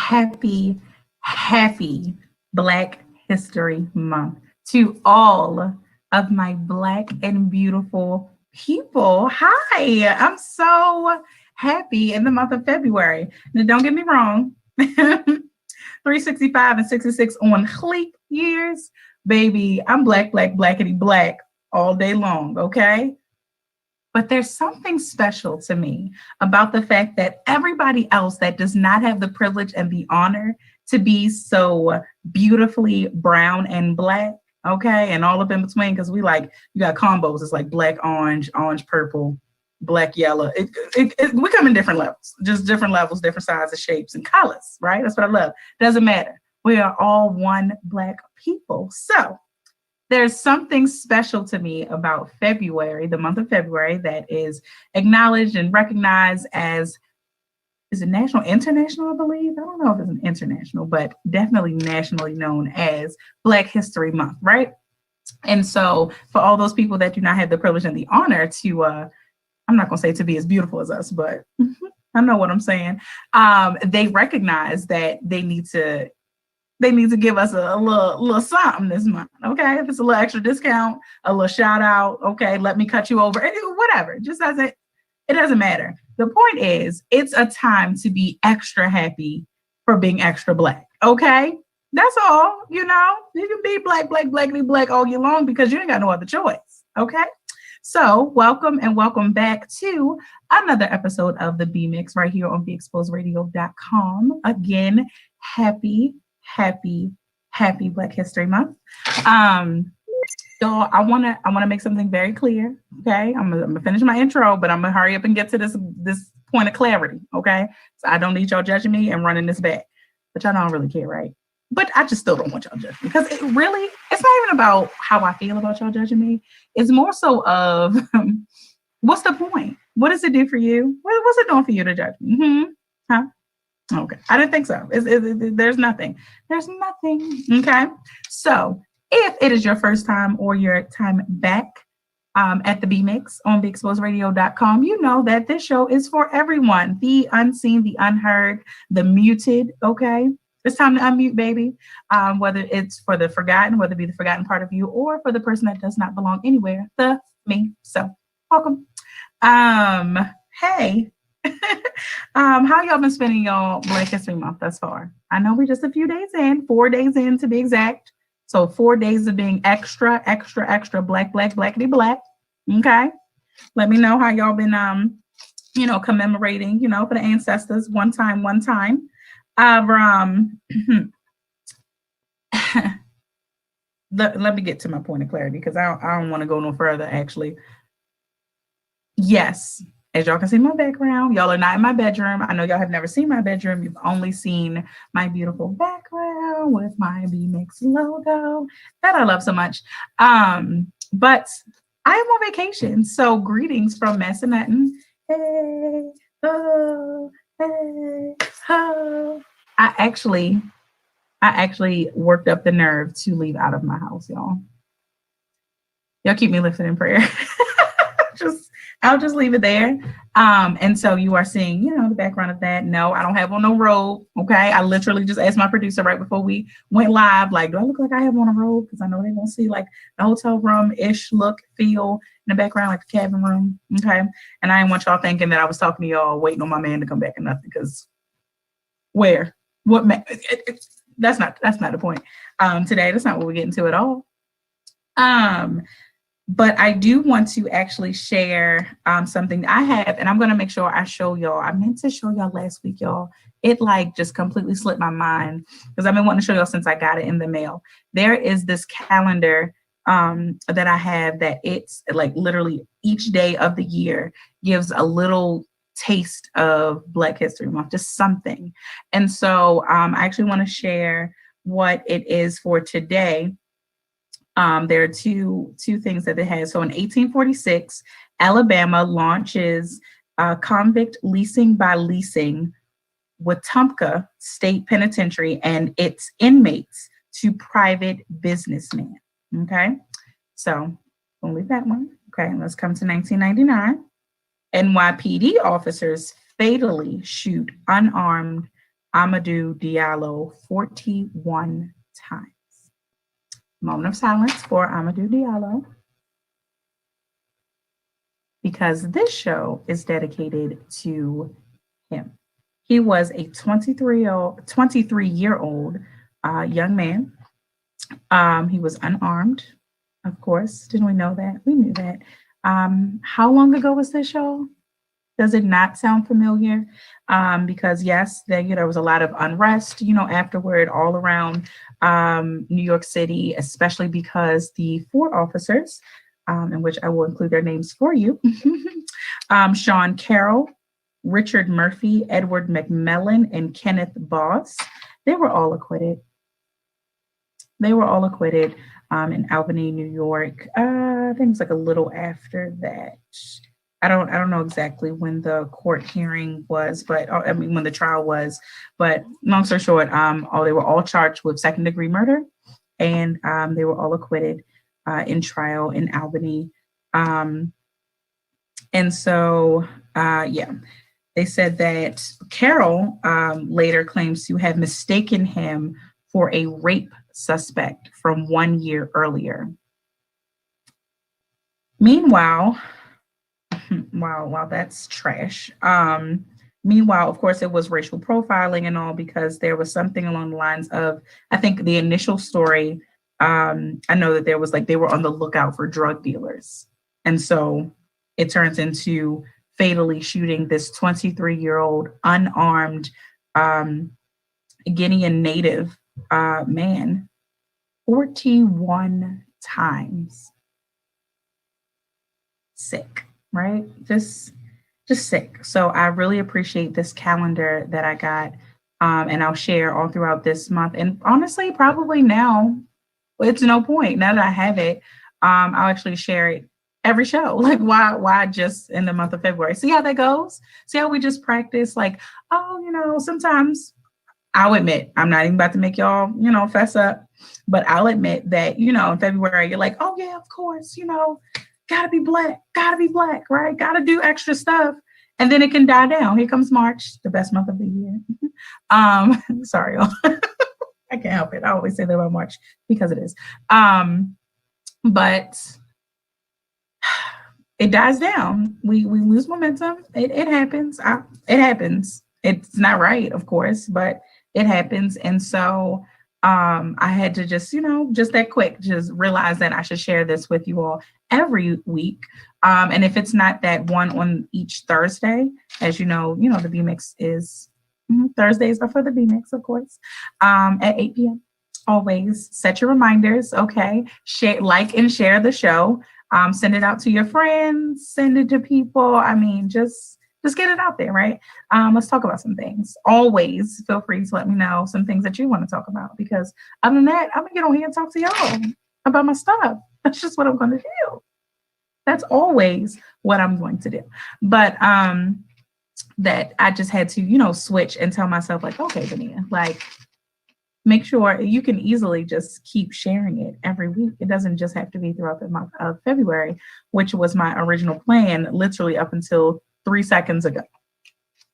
happy, happy Black History Month to all of my Black and beautiful people. Hi, I'm so happy in the month of February. Now, don't get me wrong, 365 and 66 on leap years, baby, I'm black, black, blackity black all day long, okay? But there's something special to me about the fact that everybody else that does not have the privilege and the honor to be so beautifully brown and black, okay, and all up in between, because you got combos. It's like black, orange, orange, purple, black, yellow. We come in different levels, just different levels, different sizes, shapes, and colors, right? That's what I love. Doesn't matter. We are all one black people. So there's something special to me about February, the month of February, that is acknowledged and recognized as, is it national, international, I believe? I don't know if it's an international, but definitely nationally known as Black History Month, right? And so for all those people that do not have the privilege and the honor to, I'm not going to say to be as beautiful as us, but I know what I'm saying. They recognize that they need to give us a little something this month, okay? If it's a little extra discount, a little shout out, okay, let me cut you over, whatever. It doesn't matter. The point is, it's a time to be extra happy for being extra black, okay? That's all, you can be black, black, blackity black all year long because you ain't got no other choice, okay? So welcome and welcome back to another episode of the B Mix right here on BeExposedRadio.com. Again, happy Black History Month. Y'all, I wanna make something very clear. Okay, I'm gonna finish my intro, but I'm gonna hurry up and get to this point of clarity. Okay, so I don't need y'all judging me and running this back, but y'all don't really care, right? But I just still don't want y'all judging because it's not even about how I feel about y'all judging me. It's more so of what's the point? What does it do for you? What's it doing for you to judge me? Huh? Okay, I didn't think so. There's nothing. There's nothing. Okay, so if it is your first time or your time back at the B Mix on BeExposedRadio.com, you know that this show is for everyone, the unseen, the unheard, the muted. Okay, it's time to unmute, baby. Whether it's for the forgotten, whether it be the forgotten part of you, or for the person that does not belong anywhere, the me. So welcome. Hey. How y'all been spending y'all Black History Month thus far? I know we're just a few days in, 4 days in to be exact. So 4 days of being extra, extra, extra black, black, blackity black. Okay. Let me know how y'all been commemorating, for the ancestors one time. Let me get to my point of clarity because I don't want to go no further actually. Yes. As y'all can see my background, y'all are not in my bedroom. I know y'all have never seen my bedroom. You've only seen my beautiful background with my B-Mix logo that I love so much. But I am on vacation. So greetings from Massanutten. Hey, oh, hey, oh. I actually worked up the nerve to leave out of my house, y'all. Y'all keep me lifted in prayer. I'll just leave it there. And so you are seeing, the background of that. No, I don't have on no robe. Okay. I literally just asked my producer right before we went live, like, do I look like I have on a robe? Because I know they won't see like the hotel room-ish look, feel in the background, like the cabin room. Okay. And I didn't want y'all thinking that I was talking to y'all waiting on my man to come back or nothing. Because where? What man? That's not the point. Today, that's not what we're getting to at all. But I do want to actually share something I have, and I'm going to make sure I show y'all. I meant to show y'all last week, y'all. It just completely slipped my mind because I've been wanting to show y'all since I got it in the mail. There is this calendar that I have that it's like literally each day of the year gives a little taste of Black History Month, just something. And so I actually want to share what it is for today. There are two things that it has. So in 1846, Alabama launches convict leasing by leasing Wetumpka State Penitentiary and its inmates to private businessmen. Okay, so we'll leave that one. Okay, let's come to 1999. NYPD officers fatally shoot unarmed Amadou Diallo 41 times. Moment of silence for Amadou Diallo, because this show is dedicated to him. He was a 23-year-old young man. He was unarmed, of course. Didn't we know that? We knew that. How long ago was this show? Does it not sound familiar? Because yes, there was a lot of unrest, afterward all around New York City, especially because the 4 officers, in which I will include their names for you, Sean Carroll, Richard Murphy, Edward McMillan, and Kenneth Boss, they were all acquitted. They were all acquitted in Albany, New York. I think it's like a little after that. I don't know exactly when the court hearing was, but when the trial was. But long story short, they were all charged with second-degree murder, and they were all acquitted in trial in Albany. And so, they said that Carroll later claims to have mistaken him for a rape suspect from 1 year earlier. Meanwhile, wow, that's trash. Meanwhile, of course, it was racial profiling and all, because there was something along the lines of, I think the initial story, I know that there was they were on the lookout for drug dealers. And so it turns into fatally shooting this 23-year-old unarmed Guinean native man 41 times. Sick, right? Just sick. So I really appreciate this calendar that I got, and I'll share all throughout this month. And honestly, probably now, it's no point. Now that I have it, I'll actually share it every show. Like, why just in the month of February? See how that goes? See how we just practice? Sometimes I'll admit, I'm not even about to make y'all, fess up, but I'll admit that, in February, you're like, oh yeah, of course, gotta be black, right? Gotta do extra stuff. And then it can die down. Here comes March, the best month of the year. Sorry, y'all. I can't help it. I always say that about March because it is. But it dies down. We lose momentum. It happens. It happens. It's not right, of course, but it happens. And so I had to just that quick, just realize that I should share this with you all every week. And if it's not that one on each Thursday, as you know, the B-Mix is Thursdays are for the B-Mix, of course, at 8 p.m. Always set your reminders. Okay. Share, and share the show. Send it out to your friends, send it to people. I mean, just get it out there, right? Let's talk about some things. Always feel free to let me know some things that you want to talk about, because other than that, I'm gonna get on here and talk to y'all about my stuff. That's just what I'm going to do. That's always what I'm going to do. But that I just had to, switch and tell myself, okay, Vania, make sure you can easily just keep sharing it every week. It doesn't just have to be throughout the month of February, which was my original plan, literally up until 3 seconds ago.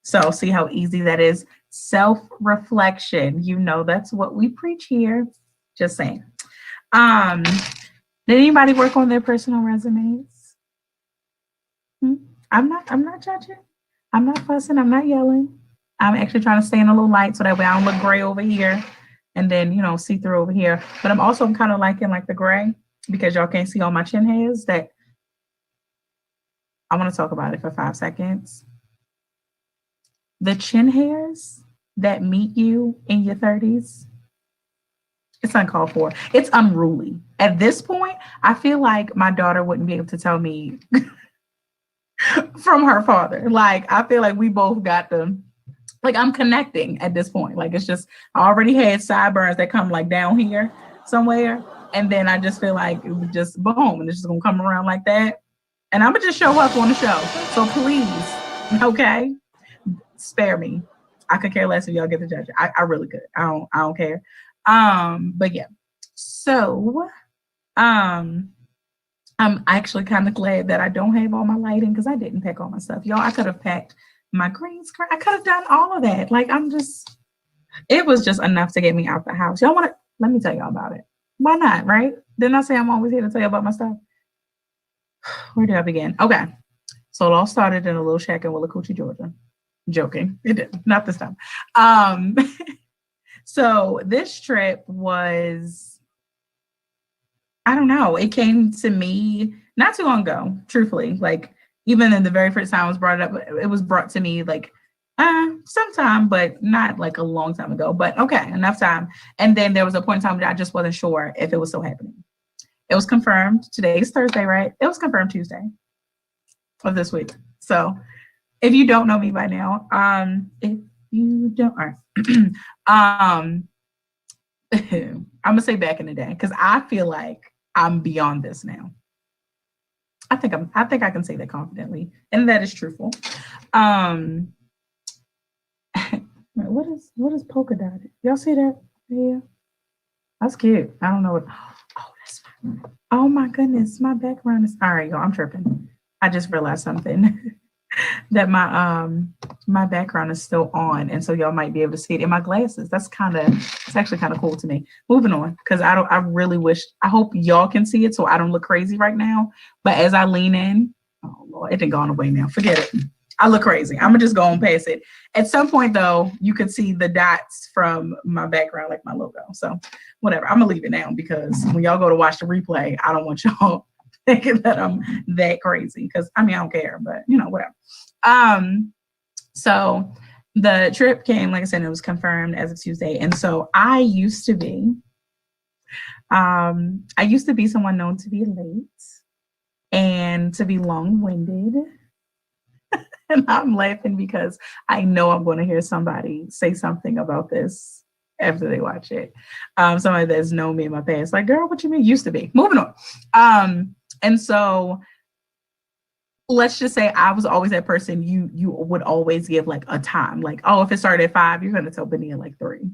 So see how easy that is. Self-reflection. That's what we preach here. Just saying. Did anybody work on their personal resumes? I'm not judging. I'm not fussing. I'm not yelling. I'm actually trying to stay in a little light so that way I don't look gray over here and then, see through over here. But I'm also kind of liking the gray, because y'all can't see all my chin hairs. That I want to talk about it for 5 seconds. The chin hairs that meet you in your 30s, it's uncalled for. It's unruly. At this point, I feel like my daughter wouldn't be able to tell me from her father. I feel like we both got them. I'm connecting at this point. It's just, I already had sideburns that come down here somewhere. And then I just feel like it would just boom, and it's just gonna come around like that. And I'm gonna just show up on the show. So please, okay, spare me. I could care less if y'all get the judge. I really could. I don't care. But yeah. So I'm actually kind of glad that I don't have all my lighting, because I didn't pack all my stuff. Y'all, I could have packed my green screen. I could have done all of that. I'm just, It was just enough to get me out the house. Y'all want to? Let me tell y'all about it. Why not? Right? Didn't I say I'm always here to tell you about my stuff? Where did I begin? Okay. So it all started in a little shack in Willacoochee, Georgia. Joking. It didn't. Not this time. Um, so this trip was, I don't know, it came to me not too long ago, truthfully. Like, even in the very first time I was brought up, it was brought to me like sometime, but not like a long time ago. But okay, enough time. And then there was a point in time that I just wasn't sure if it was still happening. It was confirmed. Today's Thursday, right? It was confirmed Tuesday of this week. So if you don't know me by now, if you don't, all right. I'm gonna say back in the day because I feel like I'm beyond this now. I think I can say that confidently, and that is truthful. Um, what is polka dotted? Y'all see that? Yeah, that's cute. I don't know what. Oh, that's fine. Oh my goodness, my background is all right, y'all. I'm tripping. I just realized something. That my background is still on, and so y'all might be able to see it in my glasses. It's actually kind of cool to me. Moving on, because I really wish, I hope y'all can see it so I don't look crazy right now. But as I lean in, oh Lord, it didn't gone away now. Forget it. I look crazy. I'm gonna just go on past it. At some point though, you could see the dots from my background, like my logo. So whatever. I'm gonna leave it now because when y'all go to watch the replay, I don't want y'all thinking that I'm that crazy. Because I mean, I don't care, but whatever. So the trip came, like I said, it was confirmed as of Tuesday. And so I used to be someone known to be late and to be long-winded. And I'm laughing because I know I'm going to hear somebody say something about this after they watch it. Somebody that's known me in my past, like, girl, what you mean? Used to be. Moving on. And so let's just say I was always that person you would always give like a time, like, oh, if it started at 5, you're going to tell Benny at like 3. And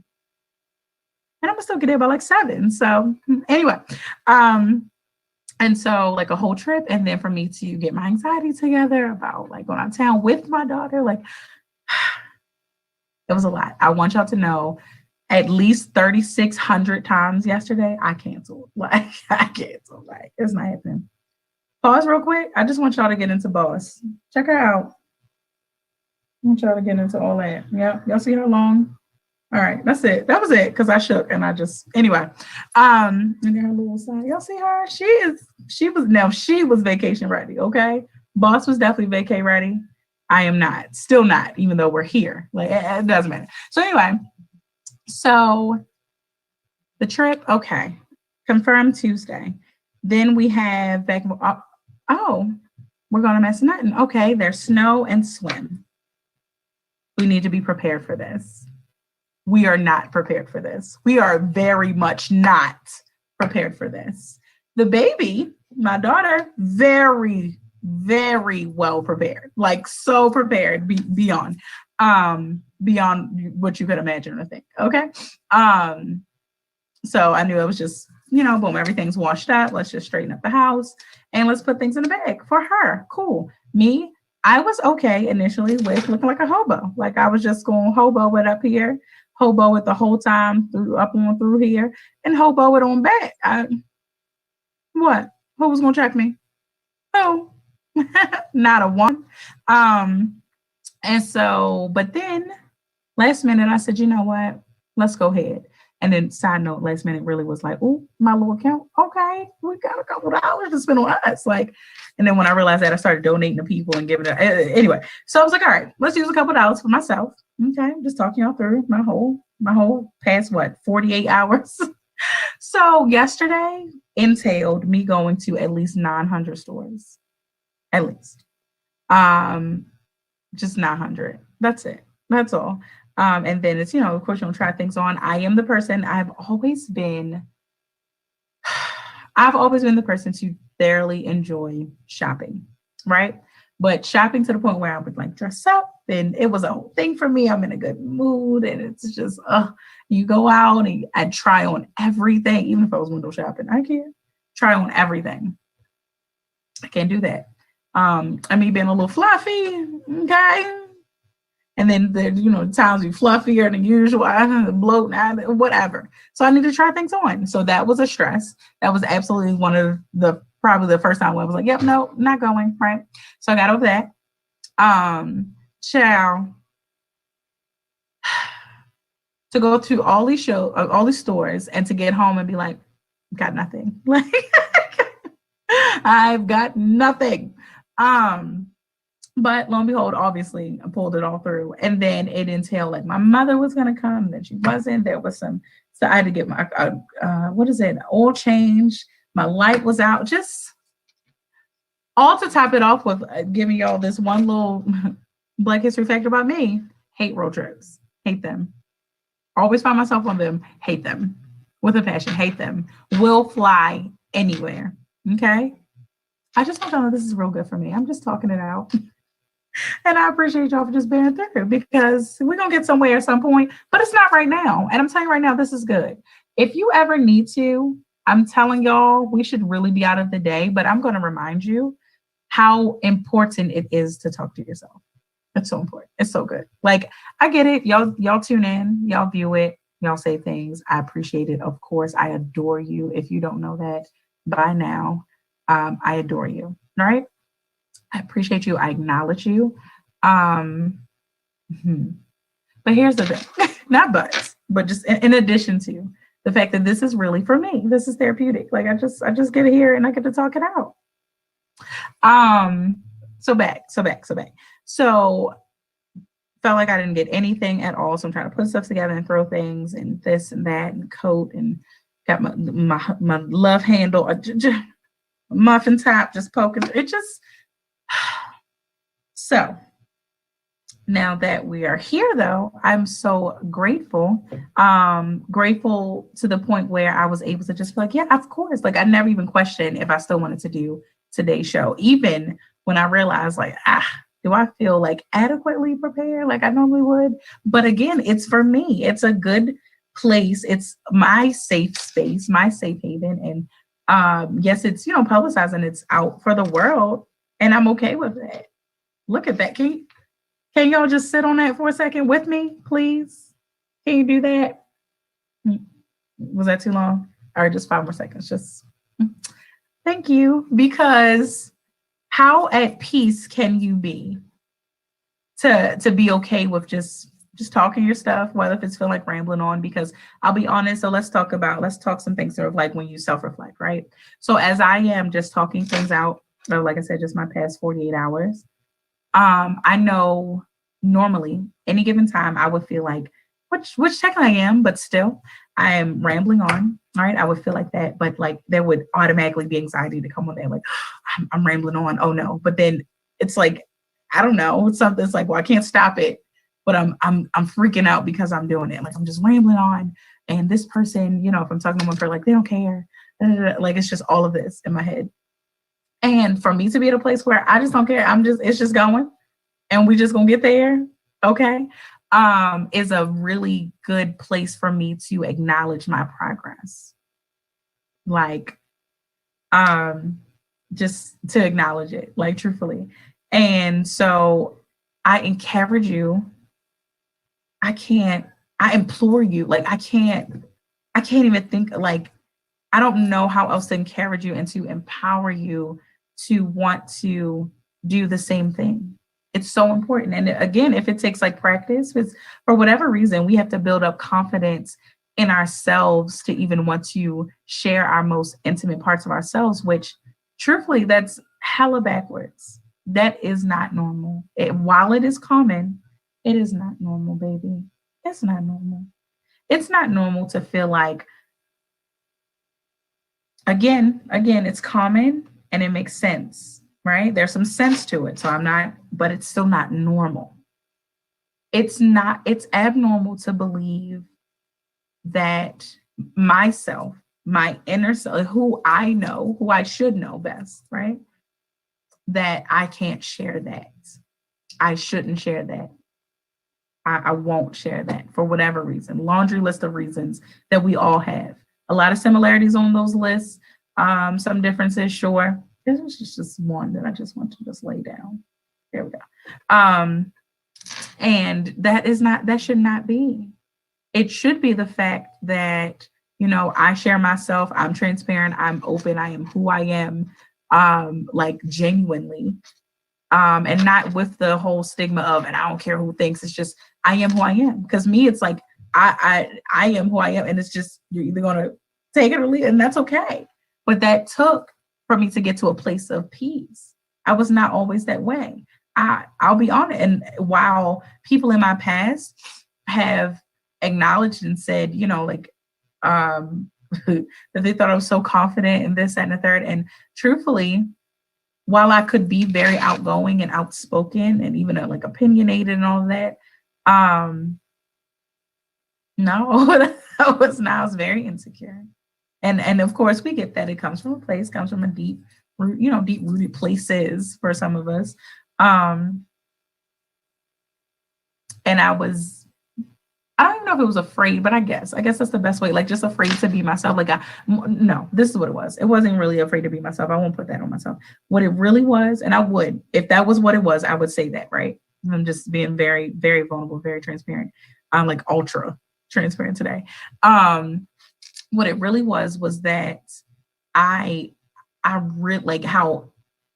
I'm gonna still get there by like 7. So anyway, and so like a whole trip, and then for me to get my anxiety together about like going out of town with my daughter, like it was a lot. I want y'all to know at least 3,600 times yesterday I canceled. Like it's not happening. Pause real quick. I just want y'all to get into Boss. Check her out. I want y'all to get into all that. Yeah, y'all see how long? All right, that's it. That was it because I shook and I just anyway. And then her little side. Y'all see her? She was vacation ready. Okay, Boss was definitely vacay ready. I am not, still not, even though we're here. Like it doesn't matter. So anyway, so the trip, okay, confirmed Tuesday. Then we have back. Oh, we're going to Massanutten. Okay, there's snow and swim. We need to be prepared for this. We are not prepared for this. We are very much not prepared for this. The baby, my daughter, very, very well prepared. Like so prepared beyond what you could imagine or think. Okay. So I knew it was just, boom, everything's washed up. Let's just straighten up the house and let's put things in the bag for her. Cool. Me, I was okay initially with looking like a hobo. Like I was just going hobo it up here, hobo it the whole time up on through here, and hobo it on back. What? Who was gonna check me? Oh, not a one. And so, but then last minute I said, you know what? Let's go ahead. And then side note, last minute really was like, oh, my little account. Okay, we got a couple of dollars to spend on us. Like, and then when I realized that, I started donating to people and giving it. Anyway, so I was like, all right, let's use a couple of dollars for myself. Okay, just talking y'all through my whole past 48 hours. So yesterday entailed me going to at least 900 stores, at least, just 900. That's it. That's all. And then it's, of course, you don't try things on. I am the person, I've always been the person to thoroughly enjoy shopping, right? But shopping to the point where I would like dress up, and it was a whole thing for me. I'm in a good mood, and it's just, you go out and I try on everything, even if I was window shopping. I can't try on everything. I can't do that. I mean, being a little fluffy, okay? And then the, the times be fluffier than usual, bloat, whatever. So I need to try things on. So that was a stress. That was absolutely one of probably the first time where I was like, yep, no, not going. Right. So I got over that. Child, to go to all these stores and to get home and be like, got nothing. Like I've got nothing. But lo and behold, obviously I pulled it all through. And then it entailed like my mother was gonna come, then she wasn't. There was so I had to get my oil change. My light was out. Just all to top it off with giving y'all this one little Black History fact about me. Hate road trips. Hate them. Always find myself on them. Hate them. With a passion. Hate them. Will fly anywhere. Okay? I just want to know this is real good for me. I'm just talking it out. And I appreciate y'all for just bearing through because we're going to get somewhere at some point, but it's not right now. And I'm telling you right now, this is good. If you ever need to, I'm telling y'all, we should really be out of the day, but I'm going to remind you how important it is to talk to yourself. It's so important. It's so good. Like, I get it. Y'all tune in, y'all view it, y'all say things. I appreciate it. Of course, I adore you. If you don't know that by now, I adore you. All right. I appreciate you. I acknowledge you. But here's the thing, not but just in addition to the fact that this is really for me, this is therapeutic. Like I just get here and I get to talk it out. So felt like I didn't get anything at all. So I'm trying to put stuff together and throw things and this and that and coat and got my love handle, muffin top just poking. It just, so now that we are here though, I'm so grateful, grateful to the point where I was able to just be like, yeah, of course. Like I never even questioned if I still wanted to do today's show, even when I realized like, do I feel like adequately prepared like I normally would? But again, it's for me. It's a good place. It's my safe space, my safe haven. And yes, it's, publicized and it's out for the world. And I'm okay with that. Look at that. Can y'all just sit on that for a second with me, please? Can you do that? Was that too long? All right, just 5 more seconds. Just thank you. Because how at peace can you be to be okay with just talking your stuff, whether if it's feeling like rambling on? Because I'll be honest, so let's talk some things sort of like when you self-reflect, right? So as I am just talking things out, or like I said, just my past 48 hours, I know normally any given time I would feel like, which technically I am, but still I am rambling on. All right. I would feel like that, but like there would automatically be anxiety to come on there. Like I'm rambling on. Oh no. But then it's like, I don't know. It's something that's like, well, I can't stop it, but I'm freaking out because I'm doing it. Like I'm just rambling on. And this person, if I'm talking to one for like, they don't care. Like it's just all of this in my head. And for me to be at a place where I just don't care, it's just going and we just gonna get there. Okay. Is a really good place for me to acknowledge my progress. Like, just to acknowledge it, like truthfully. And so I encourage you. I implore you, like, I can't even think, like, I don't know how else to encourage you and to empower you to want to do the same thing. It's so important. And again, if it takes like practice, because for whatever reason, we have to build up confidence in ourselves to even want to share our most intimate parts of ourselves, which truthfully, that's hella backwards. That is not normal. While it is common, it is not normal, baby. It's not normal. It's not normal to feel like, again, it's common and it makes sense, right? There's some sense to it. So but it's still not normal. It's abnormal to believe that myself, my inner self, who I should know best, right? That I can't share that. I shouldn't share that. I won't share that for whatever reason. Laundry list of reasons that we all have. A lot of similarities on those lists. Some differences, sure. This is just one that I just want to just lay down. There we go. And that should not be. It should be the fact that, I share myself, I'm transparent, I'm open, I am who I am, like genuinely, and not with the whole stigma of, and I don't care who thinks, it's just, I am who I am. Because me, it's like, I am who I am. And it's just, you're either going to take it or leave it, and that's okay. But that took for me to get to a place of peace. I was not always that way. I'll be honest. And while people in my past have acknowledged and said, like, that they thought I was so confident in this, that, and the third. And truthfully, while I could be very outgoing and outspoken and even like opinionated and all of that, no, I was not. I was very insecure. And of course we get that it comes from a place, comes from a deep root, deep rooted places for some of us. And I don't even know if it was afraid, but I guess that's the best way. Like, just afraid to be myself. Like, no, this is what it was. It wasn't really afraid to be myself. I won't put that on myself. What it really was, and I would, if that was what it was, I would say that, right? I'm just being very, very vulnerable, very transparent. I'm like ultra transparent today. What it really was that I really like how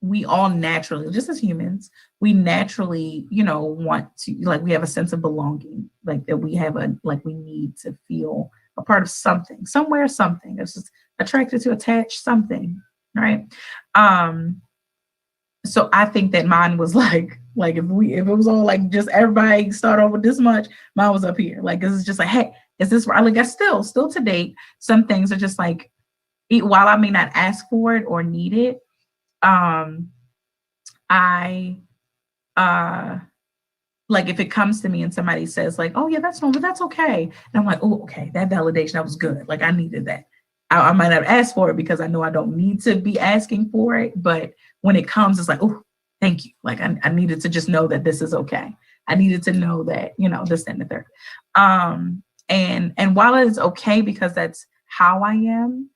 we all naturally, just as humans, we naturally, want to, like, we have a sense of belonging, like that we have we need to feel a part of something, somewhere, something. It's just attracted to, attach, something, right? So I think that mine was like if it was all like just everybody start off with this much, mine was up here. Like, it's just like, hey, is this right? Like, I still to date, some things are just like, while I may not ask for it or need it, I like, if it comes to me and somebody says like, oh yeah, that's normal, that's okay. And I'm like, oh, okay, that validation, that was good. Like, I needed that. I might not ask for it because I know I don't need to be asking for it. But when it comes, it's like, oh, thank you. Like, I needed to just know that this is okay. I needed to know that, this, and the third. And while it's okay because that's how I am,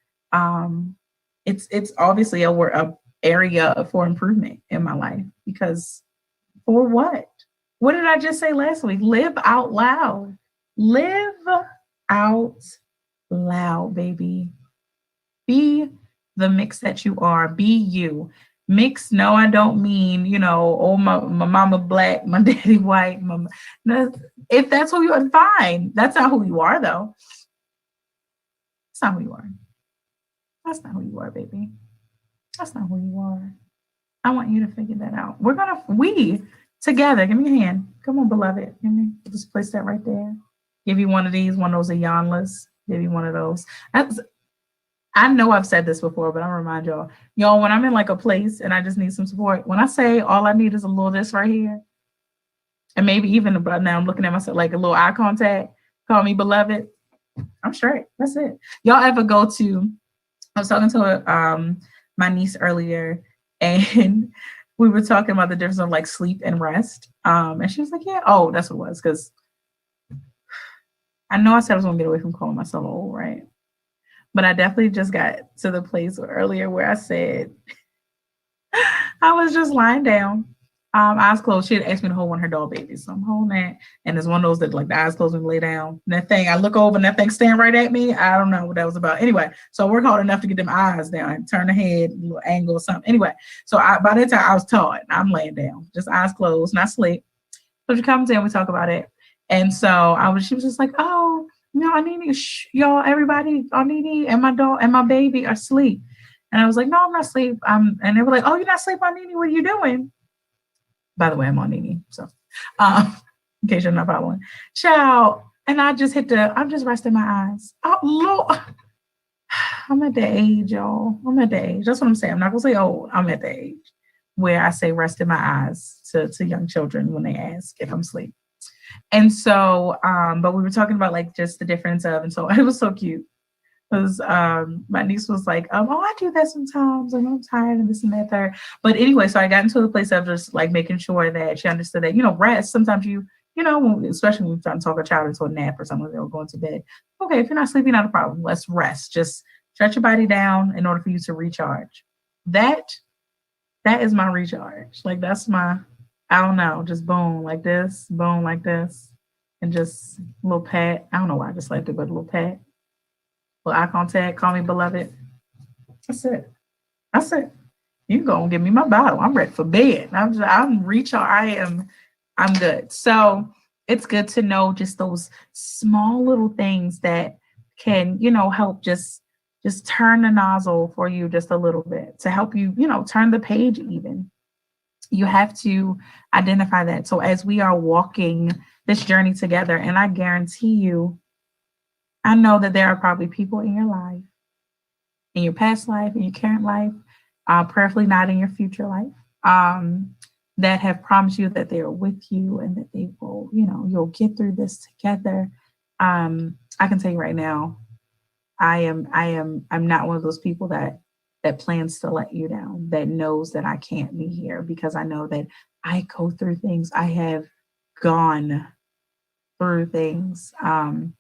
it's obviously a area for improvement in my life. Because for what? What did I just say last week? Live out loud. Live out loud, baby. Be the mix that you are. Be you. Mix, no, I don't mean, oh, my mama black, my daddy white. No, if that's who you are, fine. That's not who you are, though. That's not who you are. That's not who you are, baby. That's not who you are. I want you to figure that out. We together, give me a hand. Come on, beloved. Give me, just place that right there. Give you one of these, one of those Ayanlas. Give you one of those. I know I've said this before, but I'll remind y'all. Y'all, when I'm in like a place and I just need some support, when I say all I need is a little this right here, and maybe even about now I'm looking at myself like a little eye contact, call me beloved, I'm straight. That's it. Y'all ever go to, I was talking to my niece earlier, and we were talking about the difference of like sleep and rest. And she was like, yeah, oh, that's what it was. Because I know I said I was going to get away from calling myself old, right? But I definitely just got to the place earlier where I said, I was just lying down, eyes closed. She had asked me to hold one of her doll babies. So I'm holding that. And it's one of those that like the eyes closed and lay down. And that thing, I look over and that thing staring right at me. I don't know what that was about. Anyway, so I worked hard enough to get them eyes down and turn the head, a little angle or something. Anyway, so by that time I was taught. I'm laying down, just eyes closed, not sleep. So she comes in, we talk about it. And so she was just like, oh, Anini, y'all, everybody, Anini and my dog and my baby are asleep. And I was like, no, I'm not asleep. And they were like, oh, you're not asleep, Anini, what are you doing? By the way, I'm on Nini. So in case you're not following. Child. And I just I'm just resting my eyes. Oh, Lord. I'm at the age, y'all. I'm at the age. That's what I'm saying. I'm not going to say old. I'm at the age where I say resting my eyes to young children when they ask if I'm asleep. And so, but we were talking about like just the difference of, and so it was so cute because my niece was like, oh, I do that sometimes and I'm tired and this and that third. But anyway, so I got into the place of just like making sure that she understood that, rest, sometimes especially when we're trying to talk a child into a nap or something, they're going to bed. Okay, if you're not sleeping, not a problem. Let's rest. Just stretch your body down in order for you to recharge. That is my recharge. Like that's my I don't know, just boom like this, and just a little pat. I don't know why I just left it, but a little pat, little eye contact. Call me beloved. That's it. That's it. You go and give me my bottle. I'm ready for bed. I'm recharged. I'm good. So it's good to know just those small little things that can, help just turn the nozzle for you just a little bit to help you, turn the page even. You have to identify that. So as we are walking this journey together, and I guarantee you, I know that there are probably people in your life, in your past life, in your current life, prayerfully not in your future life, um, that have promised you that they are with you and that they will, you'll get through this together. I can tell you right now, I'm not one of those people that plans to let you down, that knows that I can't be here because I know that I go through things. I have gone through things, and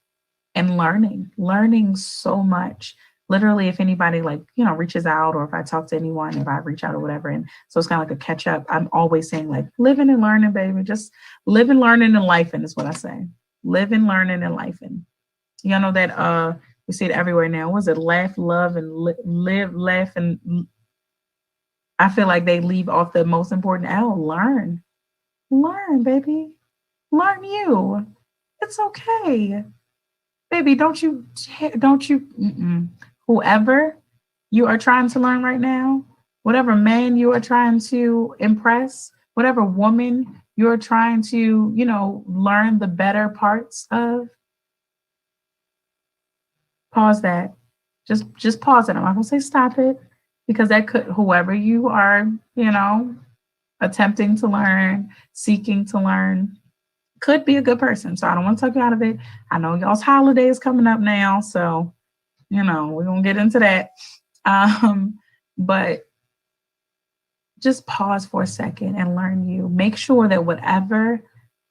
learning so much. Literally, if anybody reaches out, or if I talk to anyone, if I reach out or whatever, and so it's kind of like a catch up. I'm always saying like living and learning, baby. Just living, learning, and lifing is what I say. Living, learning, and lifing. You know that we see it everywhere now. Was it laugh, love, and live, laugh, and I feel like they leave off the most important L. Learn, baby, learn you. It's okay, baby. Don't you, whoever you are trying to learn right now, whatever man you are trying to impress, whatever woman you are trying to, learn the better parts of, pause that. Just pause it. I'm not gonna say stop it, because that could, whoever you are, attempting to learn, seeking to learn, could be a good person. So I don't want to talk you out of it. I know y'all's holidays coming up now, so we're gonna get into that. But just pause for a second and learn you. Make sure that whatever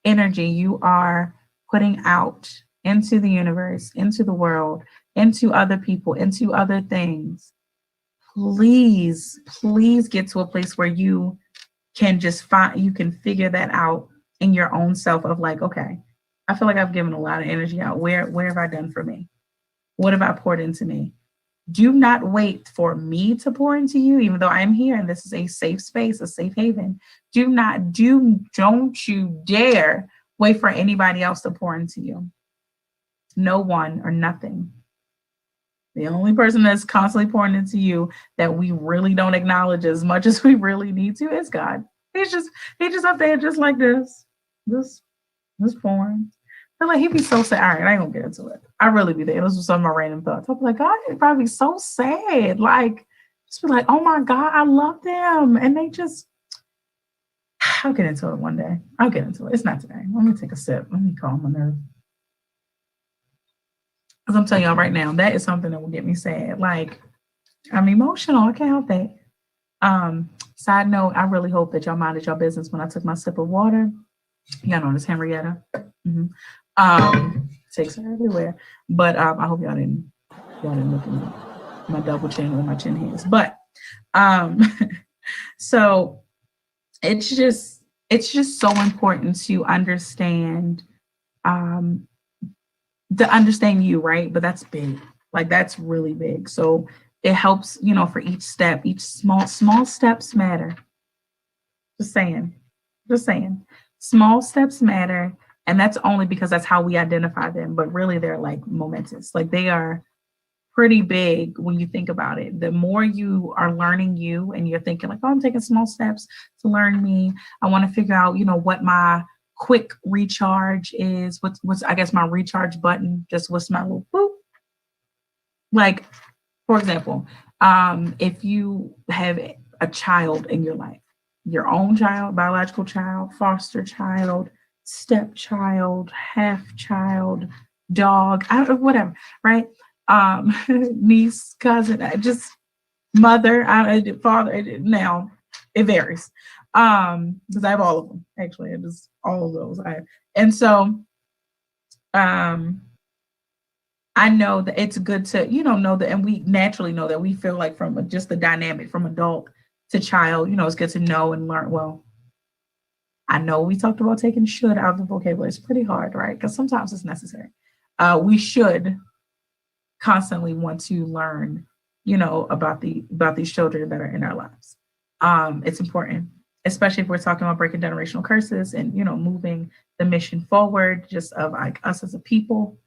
energy you are putting out into the universe, into the world, into other people, into other things, please get to a place where you can you can figure that out in your own self of like, okay, I feel like I've given a lot of energy out. Where have I done for me? What have I poured into me? Do not wait for me to pour into you, even though I'm here and this is a safe space, a safe haven. Don't you dare wait for anybody else to pour into you. No one or nothing. The only person that's constantly pouring into you that we really don't acknowledge as much as we really need to is God. He's just up there just like this pouring. I'm like, he'd be so sad. All right, I ain't gonna get into it. I really be there. Those were some of my random thoughts. I'd be like, God, it'd probably be so sad. Like, just be like, oh my God, I love them. And they just, I'll get into it one day. I'll get into it. It's not today. Let me take a sip. Let me calm my nerves. Because I'm telling y'all right now, that is something that will get me sad. Like, I'm emotional. I can't help that. Side note, I really hope that y'all minded your business when I took my sip of water. Y'all know this Henrietta. Mm-hmm. Takes her everywhere. But I hope y'all didn't look at my double chin or my chin hands. But so it's just so important to understand understand you, right? But that's big. Like that's really big. So it helps, for each step, each small steps matter. Just saying. Small steps matter. And that's only because that's how we identify them. But really, they're like momentous. Like they are pretty big when you think about it. The more you are learning you and you're thinking like, oh, I'm taking small steps to learn me. I want to figure out, what my quick recharge is. What's I guess my recharge button. Just what's my little boop. Like, for example, if you have a child in your life, your own child, biological child, foster child, stepchild, half child, dog, whatever, right? Niece, cousin, just mother, father. Now it varies, because I have all of them actually. It is all of those I have, and so, I know that it's good to, know that, and we naturally know that we feel like from just the dynamic from adult to child, it's good to know and learn. Well, I know we talked about taking should out of the vocabulary. It's pretty hard, right? Because sometimes it's necessary. We should constantly want to learn, about these children that are in our lives. It's important, especially if we're talking about breaking generational curses and moving the mission forward, just of like us as a people.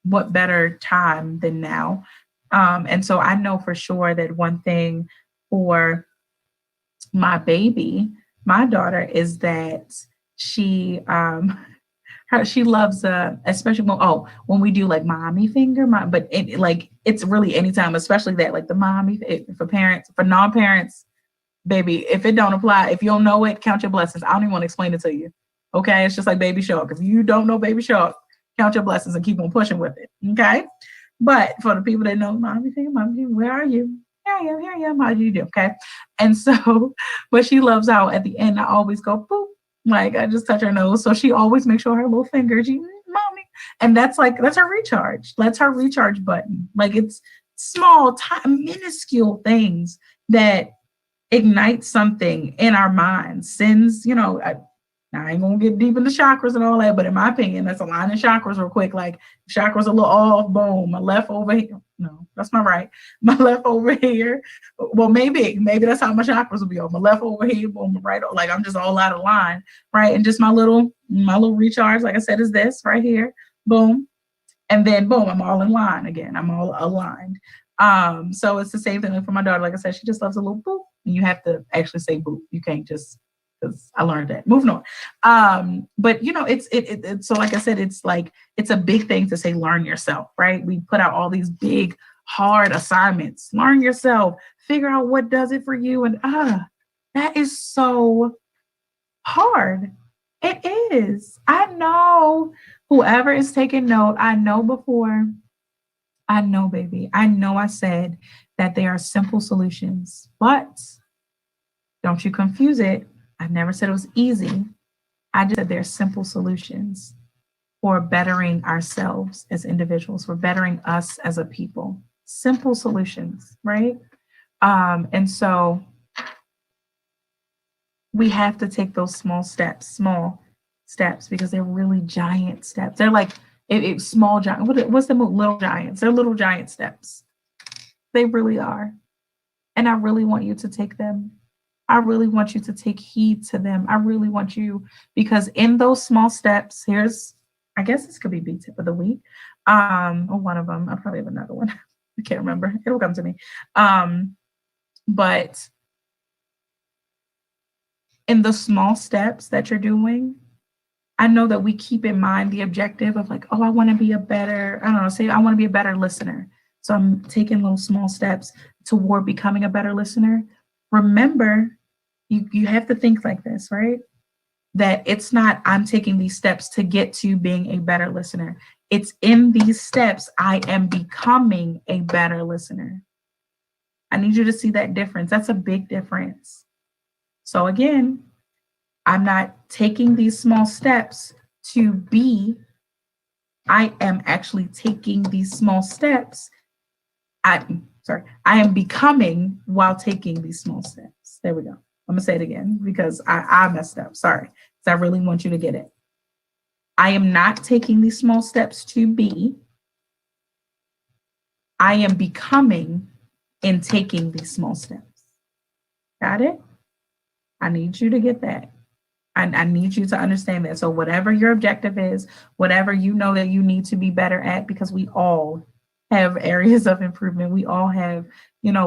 What better time than now? And so I know for sure that one thing for my baby, my daughter, is that she she loves especially when we do like mommy finger, but like it's really anytime, especially that like the mommy for parents, for non-parents, baby, if it don't apply, if you don't know it, count your blessings. I don't even want to explain it to you. Okay, it's just like Baby Shark. If you don't know Baby Shark, count your blessings and keep on pushing with it. Okay, but for the people that know mommy finger, where are you? Here I am. How do you do? Okay, and so, but she loves how at the end I always go boop. Like I just touch her nose, so she always makes sure her little finger, mommy, and that's her recharge. That's her recharge button. Like it's small, minuscule things that ignite something in our minds. Sends, I ain't gonna get deep into chakras and all that, but in my opinion, that's aligning chakras real quick. Like chakras a little off, boom, my left over here. No, that's my right. My left over here. Well, maybe that's how my chakras will be on. My left over here, boom, my right. Like I'm just all out of line, right? And just my little recharge, like I said, is this right here, boom, and then boom, I'm all in line again. I'm all aligned. So it's the same thing for my daughter. Like I said, she just loves a little boop. And you have to actually say boop. You can't just, because I learned that. Moving on. But it's so like I said, it's like it's a big thing to say learn yourself, right? We put out all these big, hard assignments. Learn yourself, figure out what does it for you. And that is so hard. It is. I know whoever is taking note, I know before. I know, baby. I know I said that they are simple solutions, but don't you confuse it. I never said it was easy. I just said they're simple solutions for bettering ourselves as individuals, for bettering us as a people. Simple solutions, right? And so we have to take those small steps, because they're really giant steps. They're like small giant. What's the move? Little giants. They're little giant steps. They really are. And I really want you to take them. I really want you to take heed to them. I really want you, because in those small steps, I guess this could be B tip of the week. Or one of them. I probably have another one. I can't remember. It'll come to me. But in the small steps that you're doing, I know that we keep in mind the objective of like, I want to be a better, I don't know, say I want to be a better listener. So I'm taking little small steps toward becoming a better listener. Remember, you have to think like this, right? That it's not I'm taking these steps to get to being a better listener. It's in these steps I am becoming a better listener. I need you to see that difference. That's a big difference. So again, I'm not taking these small steps to be. I am actually taking these small steps. I am becoming while taking these small steps. There we go. I'm going to say it again because I messed up. Sorry. Because I really want you to get it. I am not taking these small steps to be. I am becoming in taking these small steps. Got it? I need you to get that. I need you to understand that. So whatever your objective is, whatever you know that you need to be better at, because we all have areas of improvement. We all have,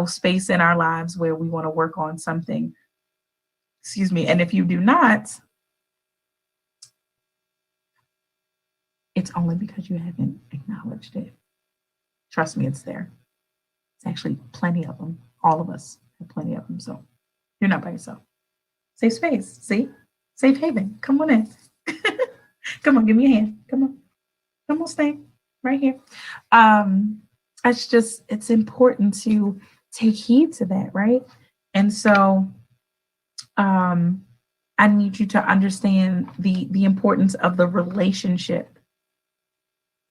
space in our lives where we want to work on something. Excuse me. And if you do not, it's only because you haven't acknowledged it. Trust me, it's there. It's actually plenty of them. All of us have plenty of them. So you're not by yourself. Safe space. See? Safe haven. Come on in. Come on, give me a hand. Come on, stay right here. It's important to take heed to that, right? And so I need you to understand the importance of the relationship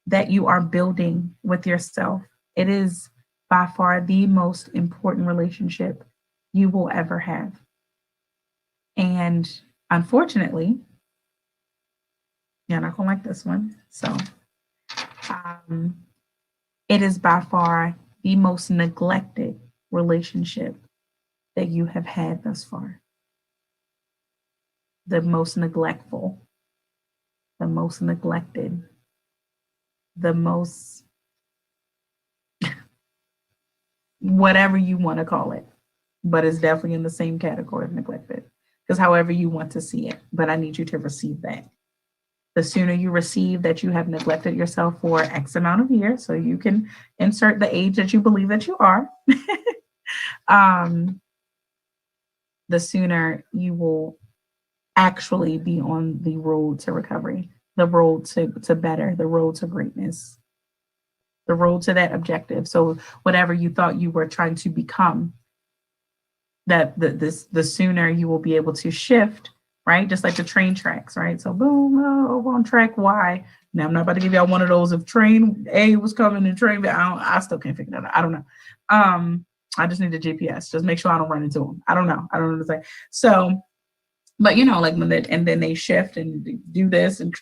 that you are building with yourself. It is by far the most important relationship you will ever have. And Unfortunately, you're not gonna like this one. So um, it is by far the most neglected relationship that you have had thus far. The most neglectful, the most neglected, the most whatever you want to call it, but it's definitely in the same category of neglected. Because however you want to see it, but I need you to receive that. The sooner you receive that you have neglected yourself for X amount of years, so you can insert the age that you believe that you are, um, the sooner you will actually be on the road to recovery, the road to better, the road to greatness, the road to that objective. So whatever you thought you were trying to become, the sooner you will be able to shift, right? Just like the train tracks, right? So boom, over on track Y. Now I'm not about to give y'all one of those if train A was coming and train B. I still can't figure that out. I don't know. I just need a GPS. Just make sure I don't run into them. I don't know. I don't know what to say. So, but like when and then they shift and do this and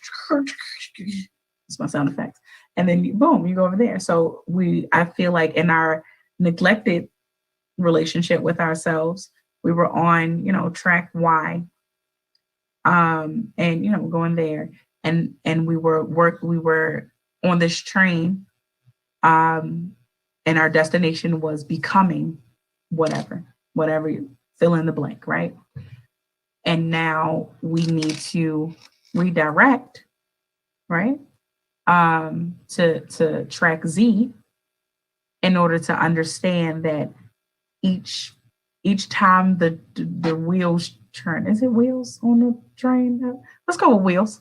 it's my sound effects. And then boom, you go over there. So I feel like in our neglected relationship with ourselves, we were on, track Y, and going there, and we were on this train, and our destination was becoming whatever you fill in the blank, right? And now we need to redirect, right, to track Z, in order to understand that each time the wheels turn. Is it wheels on the train? Let's go with wheels.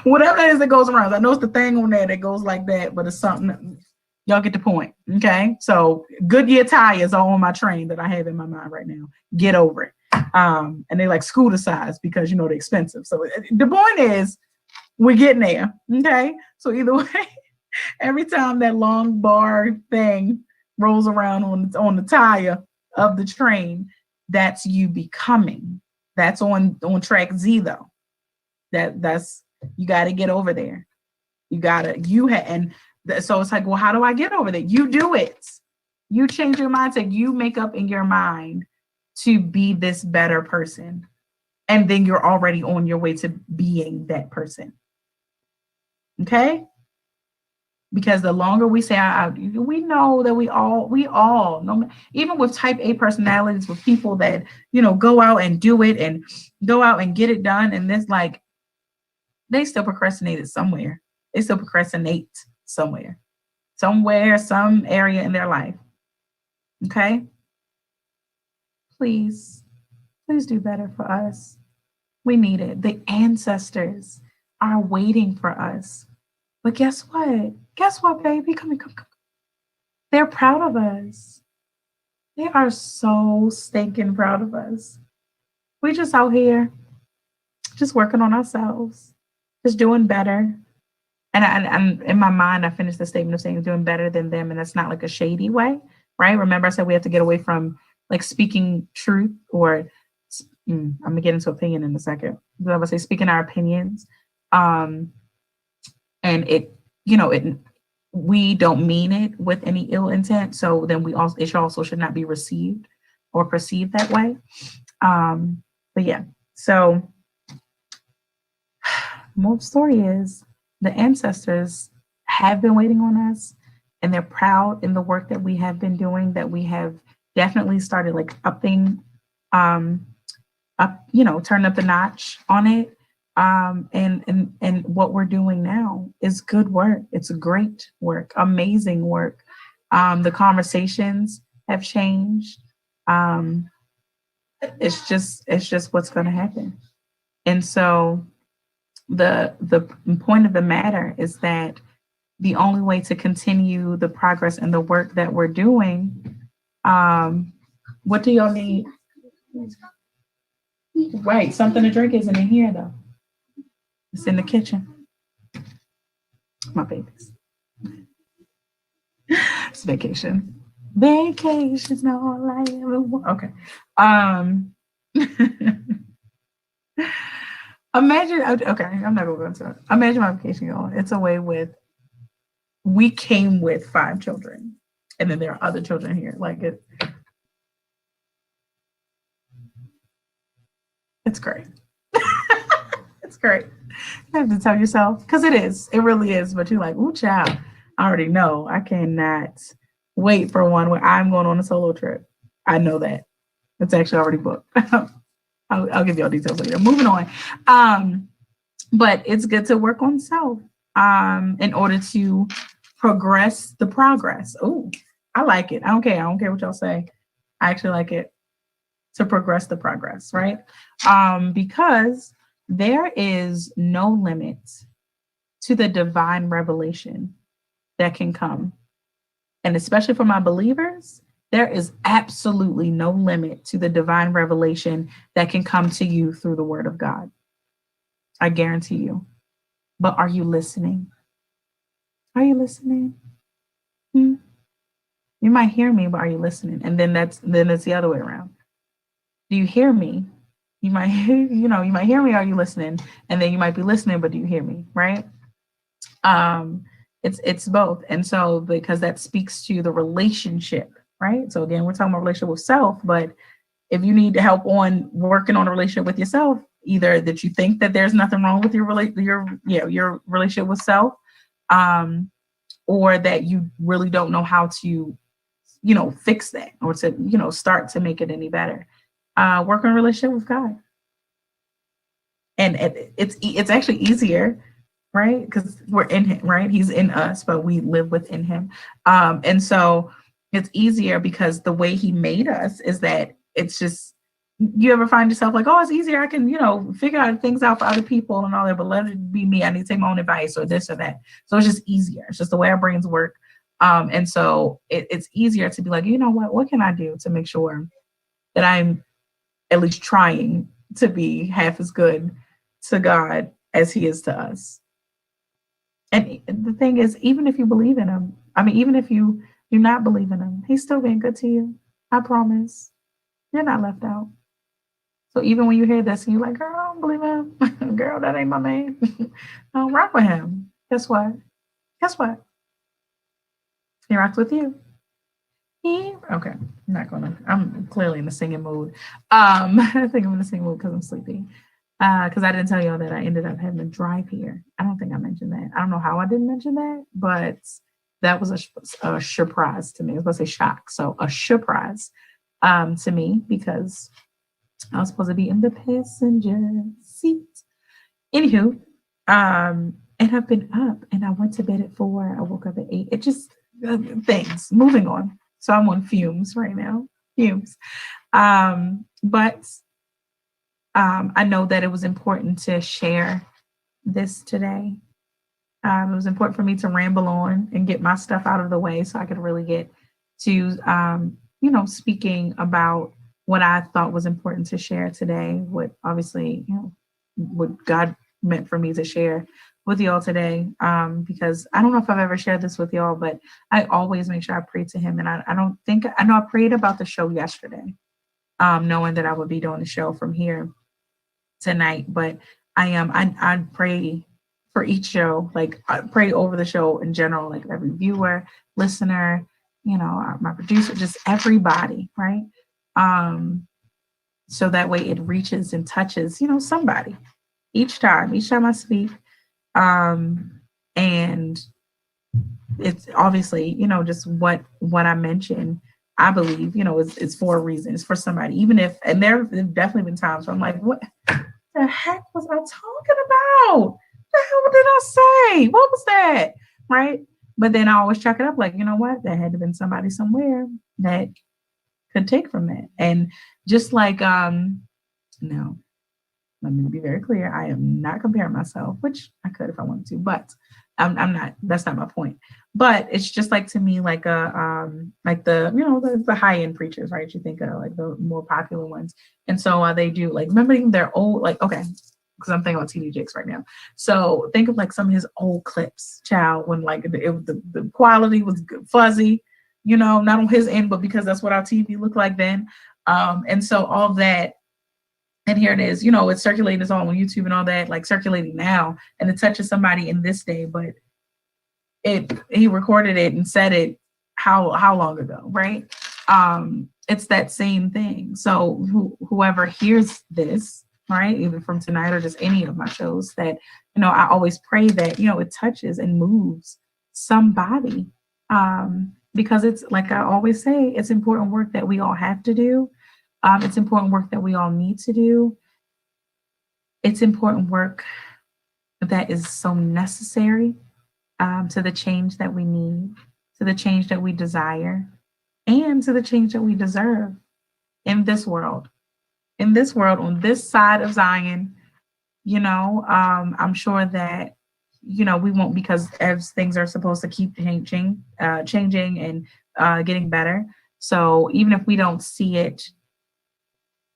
Whatever it is that goes around. I know it's the thing on there that goes like that, but it's something. Y'all get the point. Okay. So Goodyear tires are on my train that I have in my mind right now. Get over it. And they like scooter size because they're expensive. So the point is we're getting there. Okay. So either way, every time that long bar thing rolls around on the tire of the train, that's you becoming. That's on track Z though. That's you got to get over there. So it's like, well, how do I get over there? You do it. You change your mindset. You make up in your mind to be this better person, and then you're already on your way to being that person. Okay. Because the longer we say we know that we all no, even with type A personalities, with people that go out and do it and go out and get it done, and this like they still procrastinated somewhere. They still procrastinate somewhere, some area in their life. Okay, please do better for us. We need it. The ancestors are waiting for us. But guess what? Guess what, baby? Come. They're proud of us. They are so stinking proud of us. We just out here, just working on ourselves, just doing better. And in my mind, I finished the statement of saying doing better than them, and that's not like a shady way, right? Remember, I said we have to get away from like speaking truth, or I'm gonna get into opinion in a second. But I would say speaking our opinions, and it we don't mean it with any ill intent, so then it also should not be received or perceived that way. But yeah, so more story is the ancestors have been waiting on us, and they're proud in the work that we have been doing, that we have definitely started like upping, turning up the notch on it. And what we're doing now is good work. It's great work, amazing work. The conversations have changed. It's just what's going to happen. And so the point of the matter is that the only way to continue the progress and the work that we're doing, what do y'all need? Right, something to drink isn't in here though. It's in the kitchen. My babies. It's vacation. Vacation's not all I ever want. Okay. Imagine, okay, I'm not going to go into it. Imagine my vacation, y'all. It's a way with, we came with 5 children, and then there are other children here. Like it's great. It's great. You have to tell yourself, because it is. It really is. But you're like, ooh, child, I already know. I cannot wait for one where I'm going on a solo trip. I know that. It's actually already booked. I'll give you all details later. Moving on. Um, but it's good to work on self in order to progress the progress. Oh, I like it. I don't care. I don't care what y'all say. I actually like it, to progress the progress, right? Because there is no limit to the divine revelation that can come. And especially for my believers, there is absolutely no limit to the divine revelation that can come to you through the word of God. I guarantee you. But are you listening? Are you listening? Hmm? You might hear me, but are you listening? And then it's the other way around. Do you hear me? You might you might hear me, are you listening? And then you might be listening, but do you hear me? Right? It's both. And so because that speaks to the relationship, right? So again, we're talking about relationship with self, but if you need help on working on a relationship with yourself, either that you think that there's nothing wrong with your relationship with self, um, or that you really don't know how to, fix that, or to, start to make it any better. Work on a relationship with God. And it's actually easier, right? Because we're in him, right? He's in us, but we live within him. And so it's easier because the way he made us is that it's just, you ever find yourself like, oh, it's easier. I can, figure out things out for other people and all that, but let it be me. I need to take my own advice or this or that. So it's just easier. It's just the way our brains work. And so it's easier to be like, you know what can I do to make sure that I'm at least trying to be half as good to God as he is to us. And the thing is, even if you believe in him, I mean, even if you do not believe in him, he's still being good to you. I promise. You're not left out. So even when you hear this and you're like, girl, I don't believe him. Girl, that ain't my man. I don't rock with him. Guess what? Guess what? He rocks with you. Okay, I'm not gonna. I'm clearly in the singing mood. I think I'm in the singing mood because I'm sleepy. Because I didn't tell y'all that I ended up having to drive here. I don't think I mentioned that. I don't know how I didn't mention that, but that was a surprise to me. I was going to say shock. So a surprise to me because I was supposed to be in the passenger seat. Anywho, and I've been up and I went to bed at 4. I woke up at 8. It just things moving on. So I'm on fumes right now. Fumes. But I know that it was important to share this today. It was important for me to ramble on and get my stuff out of the way so I could really get to, speaking about what I thought was important to share today. What obviously, what God meant for me to share with y'all today. Because I don't know if I've ever shared this with y'all, but I always make sure I pray to him. And I know I prayed about the show yesterday, knowing that I would be doing the show from here tonight, but I pray for each show, like I pray over the show in general, like every viewer, listener, my producer, just everybody, right? So that way it reaches and touches, somebody each time I speak. And it's obviously, just what I mentioned, I believe, it's for a reason. It's for somebody, even if, and there have definitely been times where I'm like, what the heck was I talking about? The hell did I say? What was that? Right. But then I always check it up, like, you know what? There had to have been somebody somewhere that could take from that. And just like, no, let me be very clear. I am not comparing myself, which I could if I wanted to, but I'm not. That's not my point. But it's just like, to me, like like the high end preachers, right? You think of like the more popular ones, and so they do like, remember their old, like, okay, because I'm thinking about TD Jakes right now. So think of like some of his old clips, child, when like the quality was fuzzy, not on his end, but because that's what our TV looked like then. And so all that And here it is, you know, it's circulating, it's all on YouTube and all that, like circulating now, and it touches somebody in this day, but he recorded it and said it how long ago, right? It's that same thing. So whoever hears this, right, even from tonight or just any of my shows, that, you know, I always pray that, you know, it touches and moves somebody. Because it's like I always say, it's important work that we all have to do. It's important work that we all need to do. It's important work that is so necessary, to the change that we need, to the change that we desire, and to the change that we deserve in this world. In this world, on this side of Zion, you know, I'm sure that, you know, we won't, because as things are supposed to keep changing and getting better. So even if we don't see it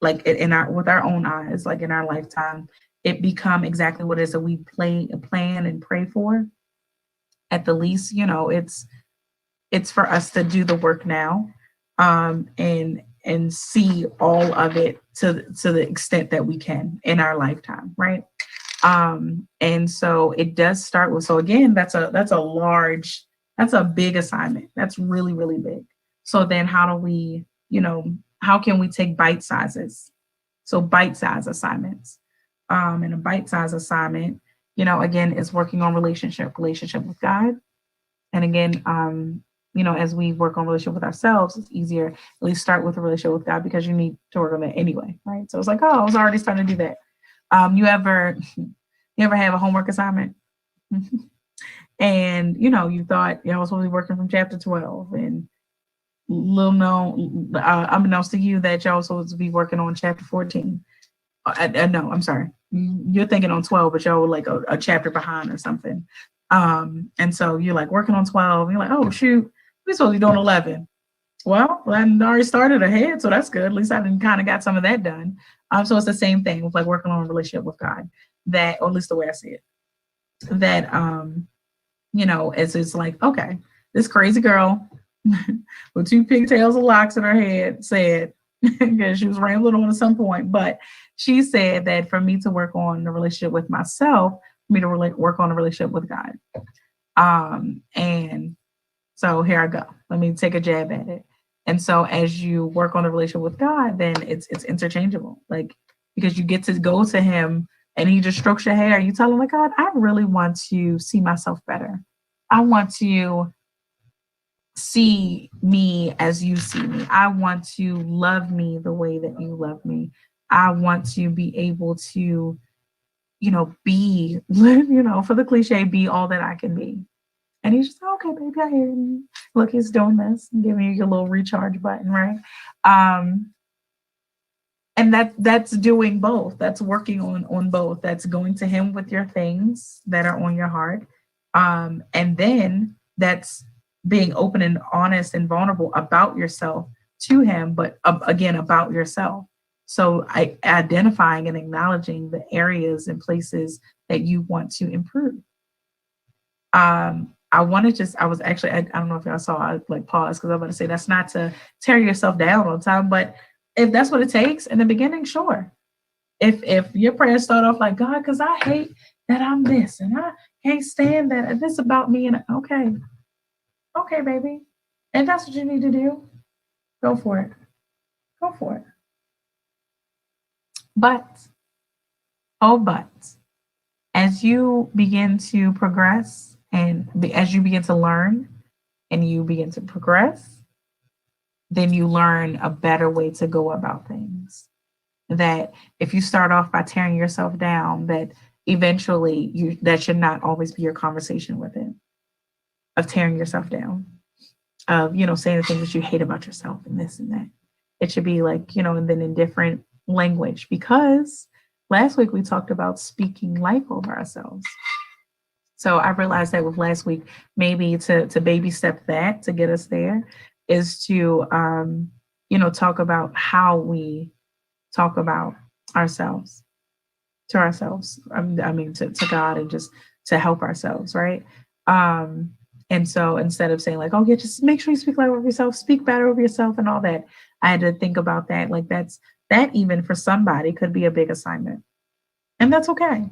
like in our with our own eyes, like in our lifetime, it become exactly what it is that we plan and pray for. At the least, you know, it's for us to do the work now, and see all of it to the extent that we can in our lifetime, right? And so it does start with, so again, that's a big assignment. That's really, really big. So then how do we, you know, how can we take bite sizes? So bite size assignments. And a bite size assignment, you know, again, is working on relationship with God. And again, you know, as we work on relationship with ourselves, it's easier at least start with a relationship with God, because you need to work on that anyway, right? So it's like, oh, I was already starting to do that. You ever have a homework assignment? And you know, you thought, you know, I was supposed to be working from chapter 12, and little known, unbeknownst to you, that y'all was supposed to be working on chapter 14. No, I'm sorry. You're thinking on 12, but y'all were like a chapter behind or something. And so you're like working on 12. And you're like, oh shoot, we're supposed to be doing 11. Well, I already started ahead, so that's good. At least I didn't kind of got some of that done. So it's the same thing with like working on a relationship with God. That, or at least the way I see it, that you know, it's like, okay, this crazy girl with two pigtails and locks in her head said, because she was rambling on at some point, but she said that for me to work on the relationship with myself, for me to work on a relationship with God. And so here I go. Let me take a jab at it. And so as you work on the relationship with God, then it's interchangeable. Like, because you get to go to him and he just strokes your hair. You tell him, like, God, I really want to see myself better. I want to see me as you see me. I want to love me the way that you love me. I want to be able to, you know, be, you know, for the cliche, be all that I can be. And he's just, okay, baby, I hear you. Look, he's doing this, giving you your little recharge button, right? And that's doing both. That's working on both. That's going to him with your things that are on your heart. And then that's being open and honest and vulnerable about yourself to him, but again, about yourself. So identifying and acknowledging the areas and places that you want to improve. I was actually, I don't know if y'all saw, I like pause because I'm about to say that's not to tear yourself down on time, but if that's what it takes in the beginning, sure. If your prayers start off like, God, because I hate that I'm this and I can't stand that this about me, and okay, baby. And that's what you need to do. Go for it. Go for it. But, but as you begin to progress and as you begin to learn and you begin to progress, then you learn a better way to go about things. That if you start off by tearing yourself down, that eventually that should not always be your conversation with it, of tearing yourself down, of, you know, saying the things that you hate about yourself and this and that. It should be like, you know, and then in different language, because last week we talked about speaking life over ourselves. So I realized that with last week, maybe to baby step that to get us there is to, you know, talk about how we talk about ourselves to ourselves. I mean, to God, and just to help ourselves. Right. And so instead of saying like, oh yeah, just make sure you speak life over yourself, speak better over yourself and all that, I had to think about that. Like that's That even for somebody could be a big assignment. And that's okay,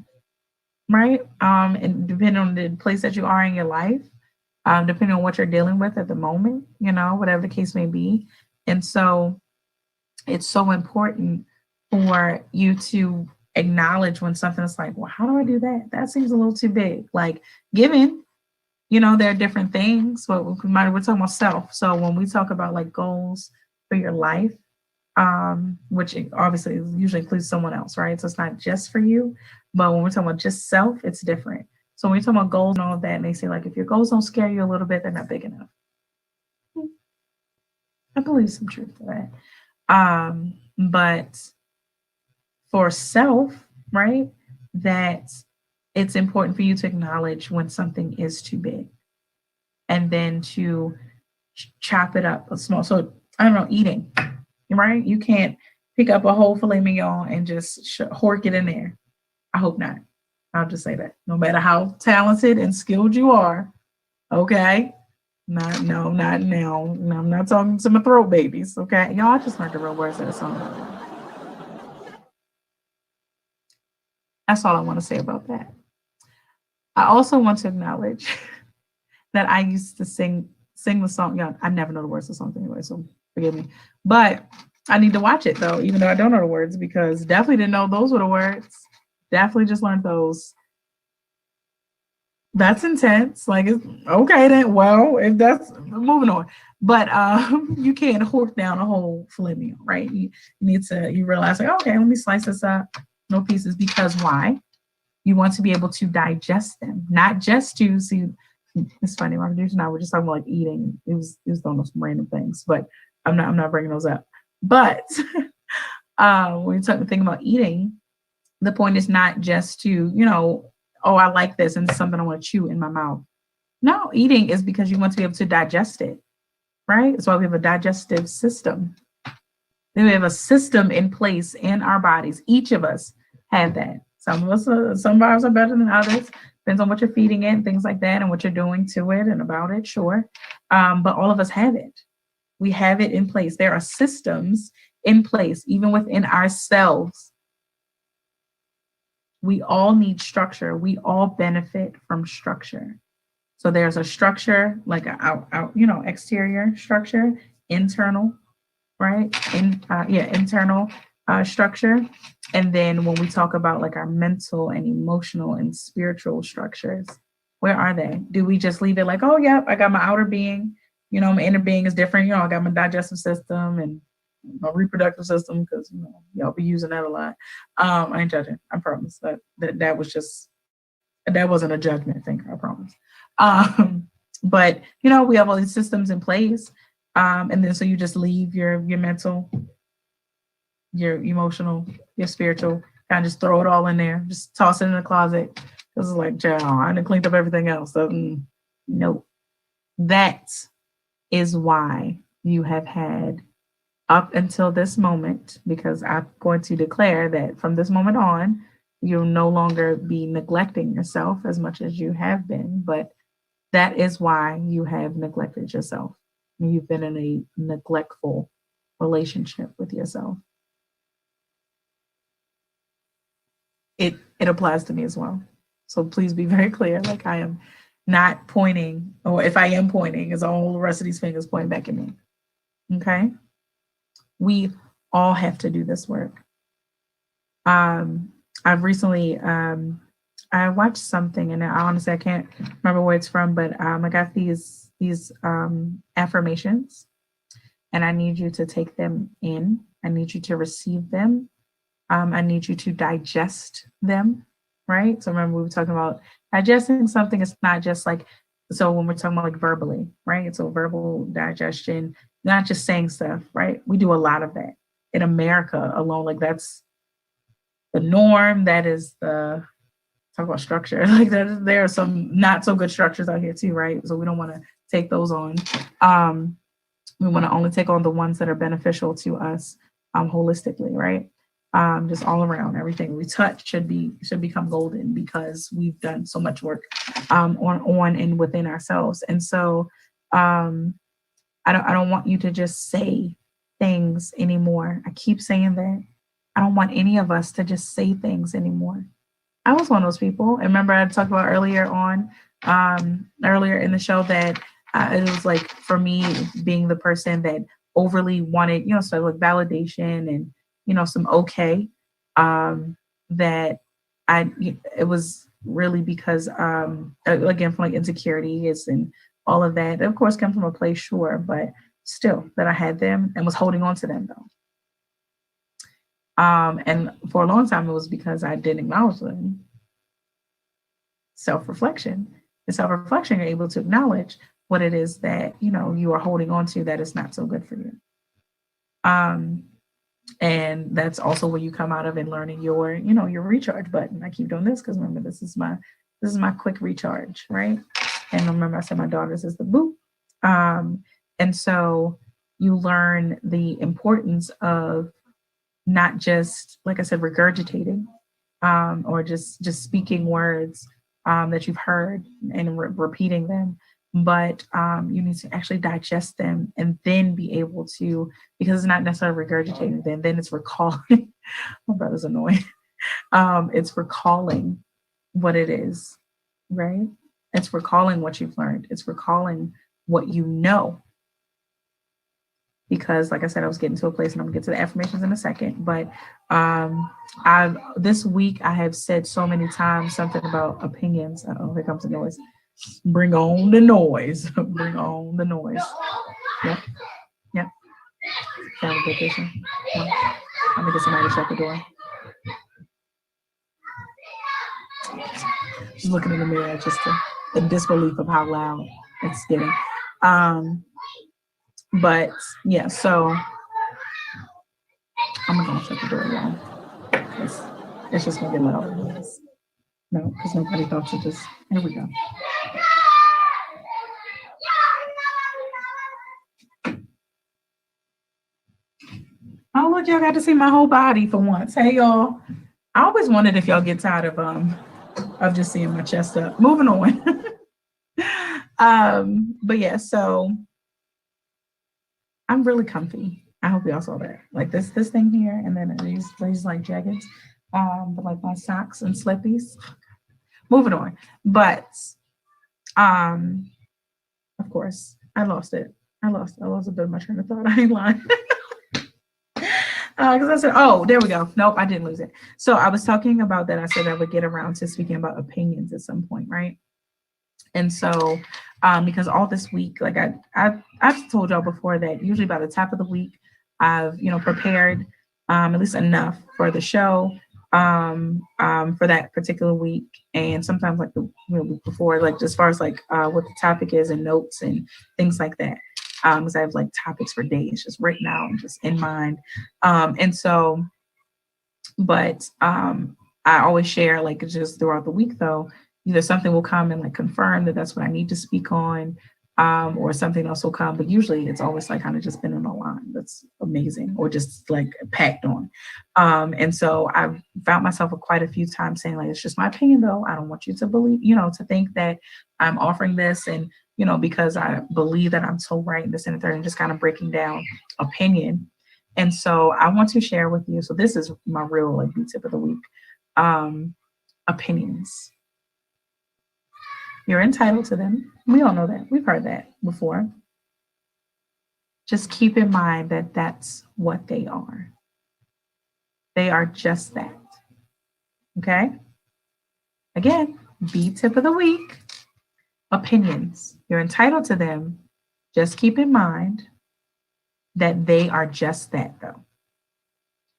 right? And depending on the place that you are in your life, depending on what you're dealing with at the moment, whatever the case may be. And so it's so important for you to acknowledge when something is like, well, how do I do that? That seems a little too big. Like giving, there are different things. We're talking about self. So when we talk about like goals for your life, which obviously usually includes someone else, right? So it's not just for you, but when we're talking about just self, it's different. So when we talk about goals and all of that, and they say like, if your goals don't scare you a little bit, they're not big enough. I believe some truth to that. But for self, right, that it's important for you to acknowledge when something is too big and then to chop it up small. So I don't know, eating, right? You can't pick up a whole filet mignon and just hork it in there. I hope not. I'll just say that. No matter how talented and skilled you are, okay? Not now. I'm not talking to my throat babies, okay? Y'all, I just learned the real words of the song. That's all I want to say about that. I also want to acknowledge that I used to sing the song. Yeah, I never know the words of the song anyway, so forgive me. But I need to watch it though, even though I don't know the words, because definitely didn't know those were the words. Definitely just learned those. That's intense. Like, okay then. Well, if that's moving on, but you can't hork down a whole filet mignon, right? You need to. You realize like, okay, let me slice this up, no pieces, because why? You want to be able to digest them, not just to see. It's funny. My producer and I were just talking about like eating. It was on some random things, but I'm not bringing those up. But when you're thinking about eating, the point is not just to, oh, I like this and it's something I want to chew in my mouth. No, eating is because you want to be able to digest it, right? That's why we have a digestive system. Then we have a system in place in our bodies. Each of us have that. Some of ours are better than others. Depends on what you're feeding it, things like that, and what you're doing to it and about it, sure. But all of us have it. We have it in place. There are systems in place, even within ourselves. We all need structure. We all benefit from structure. So there's a structure, like exterior structure, internal, right? Internal structure. And then when we talk about like our mental and emotional and spiritual structures, where are they? Do we just leave it like, oh, yeah, I got my outer being, my inner being is different. I got my digestive system and my reproductive system, because y'all be using that a lot. I ain't judging. I promise that was just, that wasn't a judgment thing. I promise. But we have all these systems in place, and then so you just leave your mental, your emotional, your spiritual, kind of just throw it all in there, just toss it in the closet. This is like, I done cleaned up everything else. So no, that is why you have had up until this moment, because I'm going to declare that from this moment on, you'll no longer be neglecting yourself as much as you have been, but that is why you have neglected yourself. You've been in a neglectful relationship with yourself. It applies to me as well. So please be very clear. Like, I am not pointing, or if I am pointing, is all the rest of these fingers pointing back at me. Okay? We all have to do this work. I've recently, I watched something, and honestly, I can't remember where it's from, but I got these affirmations, and I need you to take them in. I need you to receive them. I need you to digest them, right? So remember, we were talking about digesting something. It's not just like, so when we're talking about like verbally, right? So verbal digestion, not just saying stuff, right? We do a lot of that in America alone. Like, that's the norm. That is the, talk about structure. Like, there are some not so good structures out here too, right? So we don't want to take those on. We want to only take on the ones that are beneficial to us holistically, right? Just all around, everything we touch should become golden, because we've done so much work on and within ourselves. And so I don't want you to just say things anymore. I keep saying that. I don't want any of us to just say things anymore. I was one of those people. And remember, I talked about earlier in the show that it was like for me being the person that overly wanted, so like validation and some okay. That it was really because again from like insecurities and all of that. It of course come from a place, sure, but still that I had them and was holding on to them though. And for a long time, it was because I didn't acknowledge them. Self-reflection. In self-reflection, you're able to acknowledge what it is that, you are holding on to that is not so good for you. And that's also where you come out of and learning your recharge button. I keep doing this because remember, this is my quick recharge, right? And remember, I said my daughter's is the boot. And so you learn the importance of not just, like I said, regurgitating or just speaking words that you've heard and repeating them, but you need to actually digest them and then be able to, because it's not necessarily regurgitating them, then it's recalling. My brother's annoying. It's recalling what it is, right? It's recalling what you've learned. It's recalling what you know, because like I said, I was getting to a place and I'm gonna get to the affirmations in a second, but this week I have said so many times something about opinions. Oh, here comes the noise. Bring on the noise. Bring on the noise. Yep. Yep. Family vacation. Yep. I'm gonna get somebody to shut the door. Just looking in the mirror, just in disbelief of how loud it's getting. But yeah, so I'm gonna shut the door, y'all. It's just gonna get louder. No, because nobody thought to just. Here we go. Oh look, y'all got to see my whole body for once. Hey y'all. I always wondered if y'all get tired of just seeing my chest up. Moving on. But yeah, so I'm really comfy. I hope y'all saw that. Like this thing here, and then these like jackets, but like my socks and slippies. Moving on, but of course, I lost it. I lost a bit of my train of thought. I ain't lying. Because I said, oh, there we go. Nope, I didn't lose it. So I was talking about that. I said I would get around to speaking about opinions at some point, right? And so, because all this week, like I've told y'all before that usually by the top of the week, I've prepared at least enough for the show for that particular week, and sometimes like the week before, like as far as like what the topic is and notes and things like that. Because I have like topics for days just written out and just in mind, and so, but I always share like just throughout the week though. Either something will come and like confirm that that's what I need to speak on, or something else will come. But usually it's always like kind of just been on a line that's amazing or just like packed on. And so I've found myself quite a few times saying like, it's just my opinion though. I don't want you to believe, to think that I'm offering this and, because I believe that I'm so right in this and the third and just kind of breaking down opinion. And so I want to share with you. So this is my real like tip of the week. Opinions. You're entitled to them. We all know that. We've heard that before. Just keep in mind that that's what they are. They are just that. Okay? Again, B tip of the week. Opinions. You're entitled to them. Just keep in mind that they are just that, though.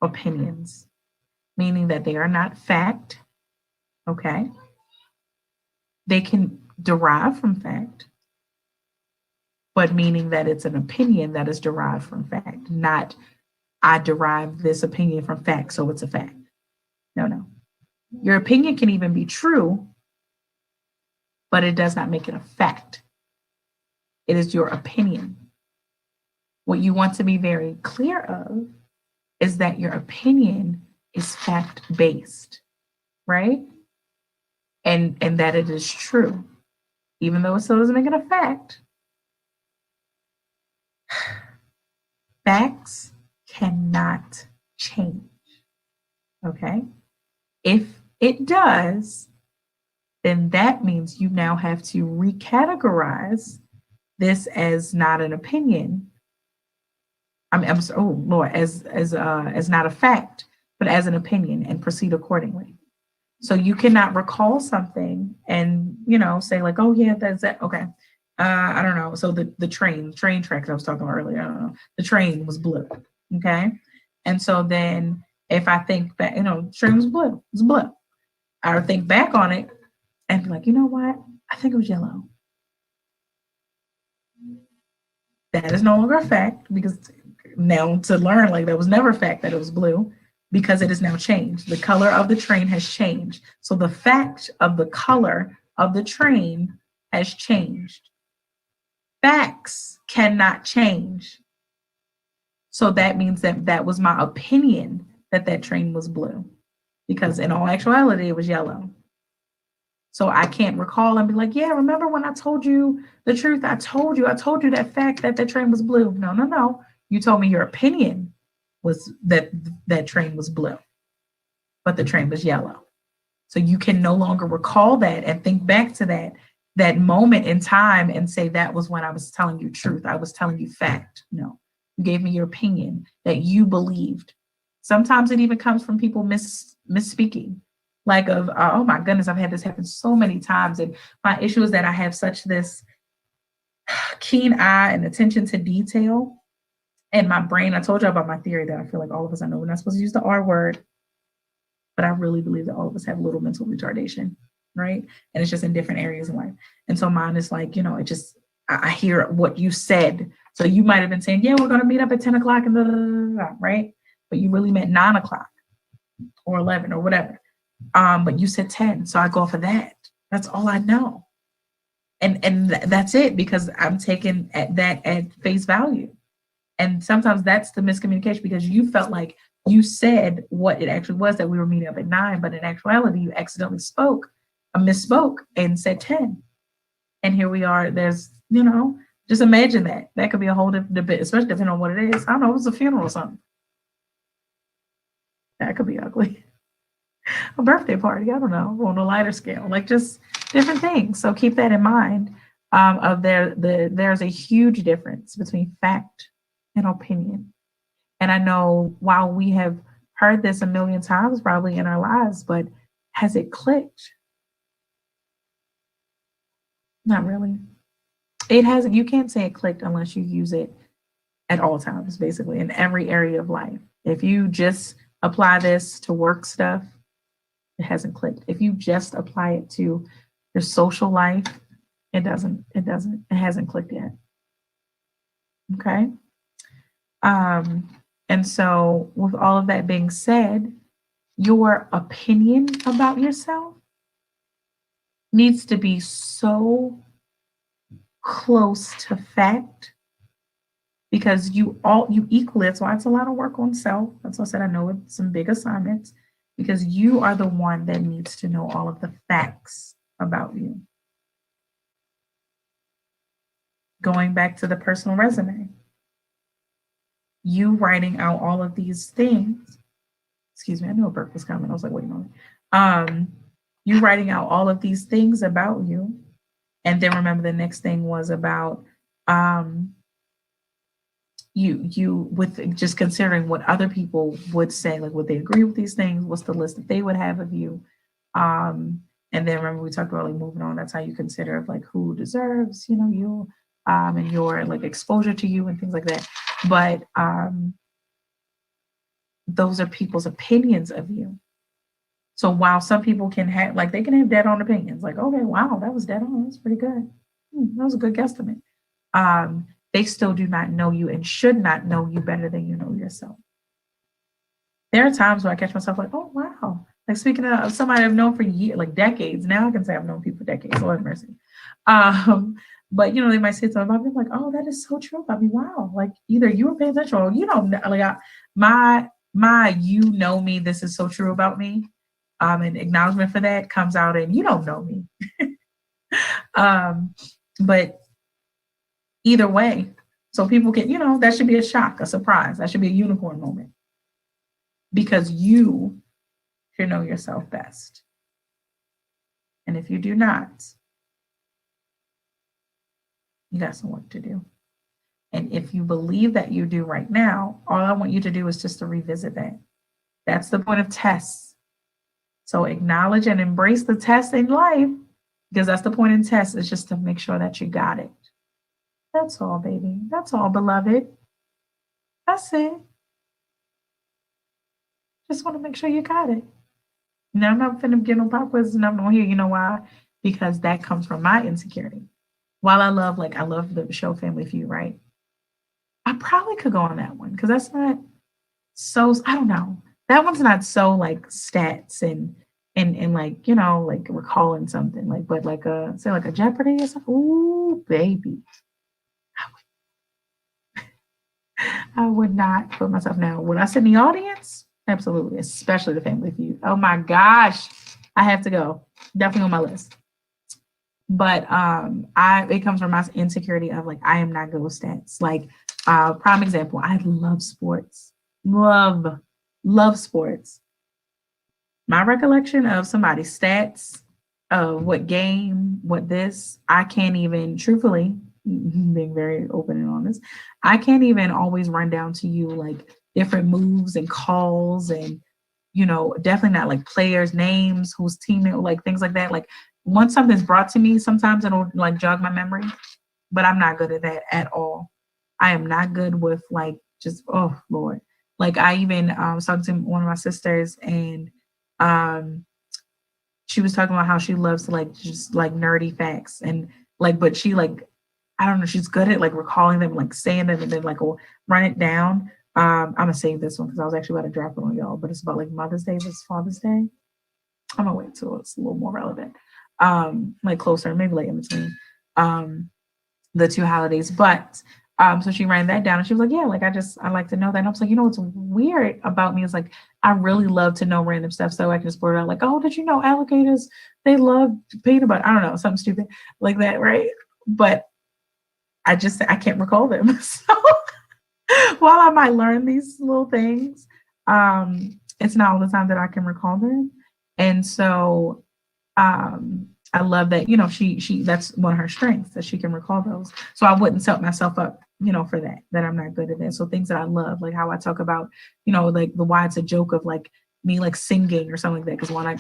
Opinions. Meaning that they are not fact. Okay? They can derive from fact, but meaning that it's an opinion that is derived from fact, not I derive this opinion from fact, so it's a fact. No. Your opinion can even be true, but it does not make it a fact. It is your opinion. What you want to be very clear of is that your opinion is fact-based, right? And that it is true, even though it still doesn't make it a fact. Facts cannot change. Okay. If it does, then that means you now have to recategorize this as not an opinion. Oh Lord, as not a fact, but as an opinion and proceed accordingly. So you cannot recall something and say like, oh yeah, that's that. Okay. I don't know. So the train tracks I was talking about earlier, I don't know. The train was blue. Okay. And so then if I think back, train was blue. It's blue. I would think back on it and be like, you know what? I think it was yellow. That is no longer a fact because now to learn like that was never a fact that it was blue because it is now changed. The color of the train has changed. So the fact of the color of the train has changed. Facts cannot change. So that means that that was my opinion that that train was blue because in all actuality it was yellow. So I can't recall and be like, yeah, remember when I told you the truth? I told you that fact that the train was blue. No, no, no. You told me your opinion was that that train was blue, but the train was yellow. So you can no longer recall that and think back to that moment in time and say that was when I was telling you truth. I was telling you fact. No, you gave me your opinion that you believed. Sometimes it even comes from people misspeaking. Like oh my goodness, I've had this happen so many times. And my issue is that I have such this keen eye and attention to detail. And my brain, I told you about my theory that I feel like all of us, I know we're not supposed to use the R word, but I really believe that all of us have a little mental retardation, right? And it's just in different areas in life. And so mine is like, it just, I hear what you said. So you might have been saying, yeah, we're going to meet up at 10 o'clock and blah, blah, blah, blah, right? But you really meant 9 o'clock or 11 or whatever. But you said 10. So I go for that. That's all I know. And that's it because I'm taking that at face value. And sometimes that's the miscommunication because you felt like you said what it actually was that we were meeting up at 9, but in actuality, you accidentally misspoke and said 10. And here we are. There's, just imagine that. That could be a whole different debate, especially depending on what it is. I don't know, it was a funeral or something. That could be ugly. A birthday party, I don't know, on a lighter scale, like just different things. So keep that in mind. There's a huge difference between fact and opinion. And I know while we have heard this a million times probably in our lives, but has it clicked? Not really. It hasn't. You can't say it clicked unless you use it at all times, basically, in every area of life. If you just apply this to work stuff, it hasn't clicked. If you just apply it to your social life, it hasn't clicked yet. Okay. And so with all of that being said, your opinion about yourself needs to be so close to fact because you equal it. That's why it's a lot of work on self. That's why I said I know it's some big assignments because you are the one that needs to know all of the facts about you. Going back to the personal resume, you writing out all of these things. Excuse me, I knew a burp was coming. I was like, wait a moment. You writing out all of these things about you. And then remember the next thing was about you with just considering what other people would say, like would they agree with these things? What's the list that they would have of you? And then remember we talked about like moving on. That's how you consider of like who deserves, you and your like exposure to you and things like that. But those are people's opinions of you. So while some people can have like they can have dead on opinions, like, okay, wow, that was dead on. That's pretty good. That was a good guesstimate. They still do not know you and should not know you better than you know yourself. There are times where I catch myself like, oh wow. Like speaking of somebody I've known for years, like decades. Now I can say I've known people for decades, Lord mercy. But they might say something about me, like, oh, that is so true about me. Wow. Like either you were paying attention or you don't like my you know me, this is so true about me. And acknowledgement for that comes out and you don't know me. But either way, so people can, that should be a shock, a surprise. That should be a unicorn moment. Because you You know yourself best. And if you do not, you got some work to do. And if you believe that you do right now, all I want you to do is just to revisit that. That's the point of tests. So acknowledge and embrace the test in life, because that's the point in tests, is just to make sure that you got it. That's all, baby. That's all, beloved. That's it. Just want to make sure you got it. Now, I'm not finna get no pop quizzes and I'm not here. You know why? Because that comes from my insecurity. While I love the show Family Feud, right? I probably could go on that one because that's not so, I don't know. That one's not so like stats and like, like recalling something like, but like say like a Jeopardy or something. Ooh, baby. I would not put myself now. Would I sit in the audience? Absolutely, especially the Family Feud. Oh my gosh, I have to go. Definitely on my list. But it comes from my insecurity of like I am not good with stats. Like prime example, I love sports. Love sports. My recollection of somebody's stats, of what game, what this, I can't even truthfully, being very open and honest, I can't even always run down to you like different moves and calls and definitely not like players' names, whose team, like things like that. Like once something's brought to me, sometimes it'll like jog my memory, but I'm not good at that at all. I am not good with like just, oh Lord. Like I even was talking to one of my sisters and um she was talking about how she loves to like just like nerdy facts and like, but she like, I don't know, she's good at like recalling them, like saying them and then like will run it down. I'm gonna save this one because I was actually about to drop it on y'all, but it's about like Mother's Day versus Father's Day. I'm gonna wait till it's a little more relevant. Like closer, maybe like in between the two holidays. But so she ran that down and she was like, yeah, like I like to know that. And I was like, what's weird about me is like I really love to know random stuff so I can just blurt out like, oh, did you know alligators, they love peanut butter? I don't know, something stupid like that, right? But I can't recall them. So while I might learn these little things, it's not all the time that I can recall them. And so I love that, she that's one of her strengths that she can recall those. So I wouldn't set myself up, for that I'm not good at that. So things that I love, like how I talk about, like the why it's a joke of like me like singing or something like that. Because one, I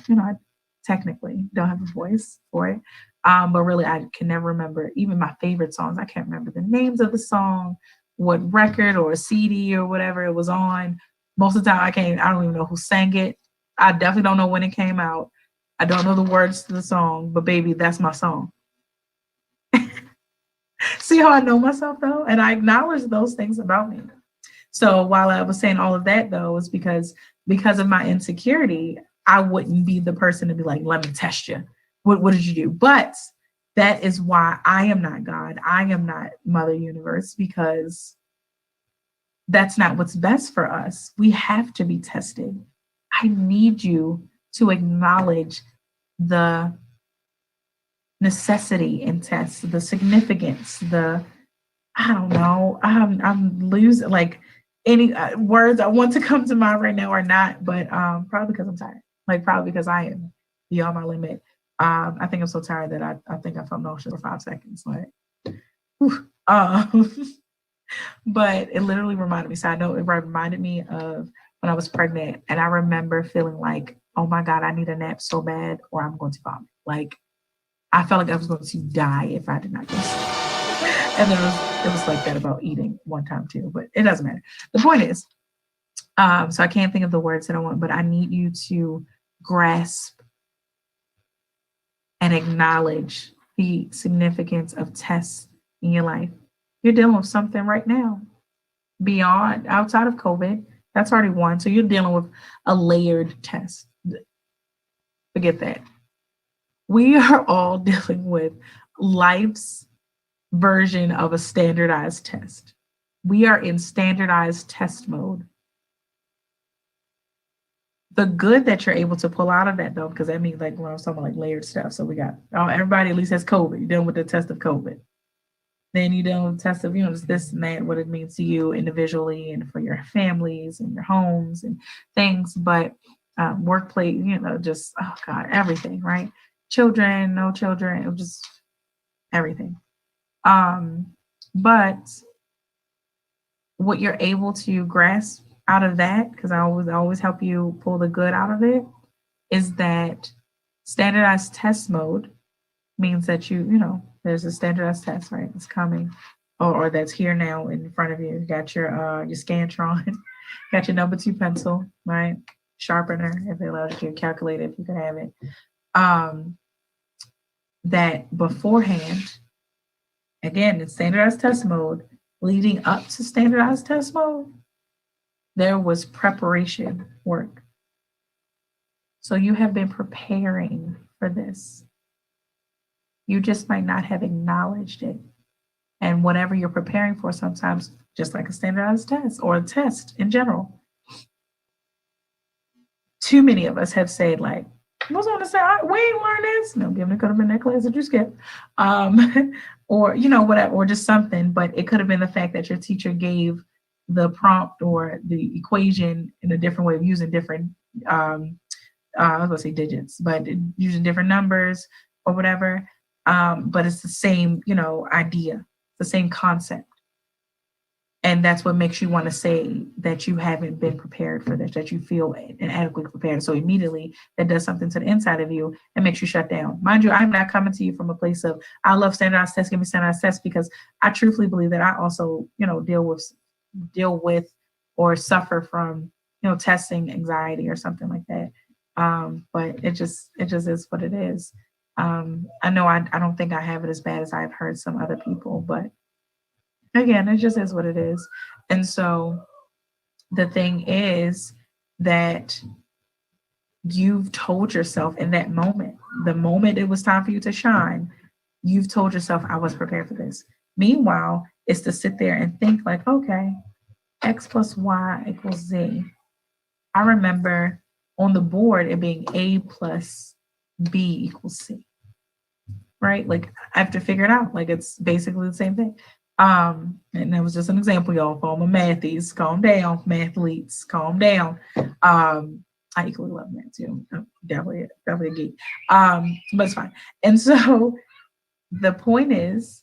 technically don't have a voice for it. But really I can never remember even my favorite songs. I can't remember the names of the song, what record or CD or whatever it was on. Most of the time I don't even know who sang it. I definitely don't know when it came out. I don't know the words to the song, but baby, that's my song. See how I know myself though? And I acknowledge those things about me. So while I was saying all of that though, is because of my insecurity, I wouldn't be the person to be like, let me test you. What did you do? But that is why I am not God. I am not Mother Universe, because that's not what's best for us. We have to be tested. I need you to acknowledge the necessity in tests, the significance, I don't know, I'm losing like any words I want to come to mind right now or not, but probably because I'm tired, like probably because I am beyond my limit. I think I'm so tired that I think I felt nauseous for 5 seconds, like, but it literally reminded me. So I know it reminded me of when I was pregnant, and I remember feeling like, oh my God, I need a nap so bad, or I'm going to vomit. Like I felt like I was going to die if I did not get sleep. And it was like that about eating one time too, but it doesn't matter. The point is, so I can't think of the words that I want, but I need you to grasp and acknowledge the significance of tests in your life. You're dealing with something right now beyond, outside of COVID. That's already one. So you're dealing with a layered test. Forget that. We are all dealing with life's version of a standardized test. We are in standardized test mode. The good that you're able to pull out of that though, because that means like when I was talking about like layered stuff. So we got everybody at least has COVID. You're dealing with the test of COVID. Then you're dealing with the test of, just this and that, what it means to you individually and for your families and your homes and things. But workplace, just, oh God, everything, right? Children, no children, it was just everything. But what you're able to grasp out of that, because I always help you pull the good out of it, is that standardized test mode means that there's a standardized test, right? It's coming, or that's here now in front of you. You got your Scantron, got your number 2 pencil, right? Sharpener, if it allows you to calculate it, if you can have it. That beforehand, again, in standardized test mode, leading up to standardized test mode, there was preparation work. So you have been preparing for this. You just might not have acknowledged it. And whatever you're preparing for, sometimes just like a standardized test or a test in general, too many of us have said, like, I was going to say, we ain't learned this. No, given it could have been that class that you skipped. Or, whatever, or just something. But it could have been the fact that your teacher gave the prompt or the equation in a different way of using different, I was going to say digits, but using different numbers or whatever. But it's the same, idea, the same concept. And that's what makes you want to say that you haven't been prepared for this, that you feel inadequately prepared. So immediately that does something to the inside of you and makes you shut down. Mind you, I'm not coming to you from a place of, I love standardized tests, give me standardized tests, because I truthfully believe that I also, deal with or suffer from, testing anxiety or something like that. But it just is what it is. I know I don't think I have it as bad as I've heard some other people, but again, it just is what it is. And so the thing is that you've told yourself in that moment, the moment it was time for you to shine, you've told yourself, I was prepared for this. Meanwhile, it's to sit there and think like, okay, X plus Y equals Z. I remember on the board it being A plus B equals C, right? Like I have to figure it out. Like it's basically the same thing. And that was just an example, y'all, for all my mathies. Calm down, mathletes, calm down. I equally love math too. I'm definitely a geek. But it's fine. And so the point is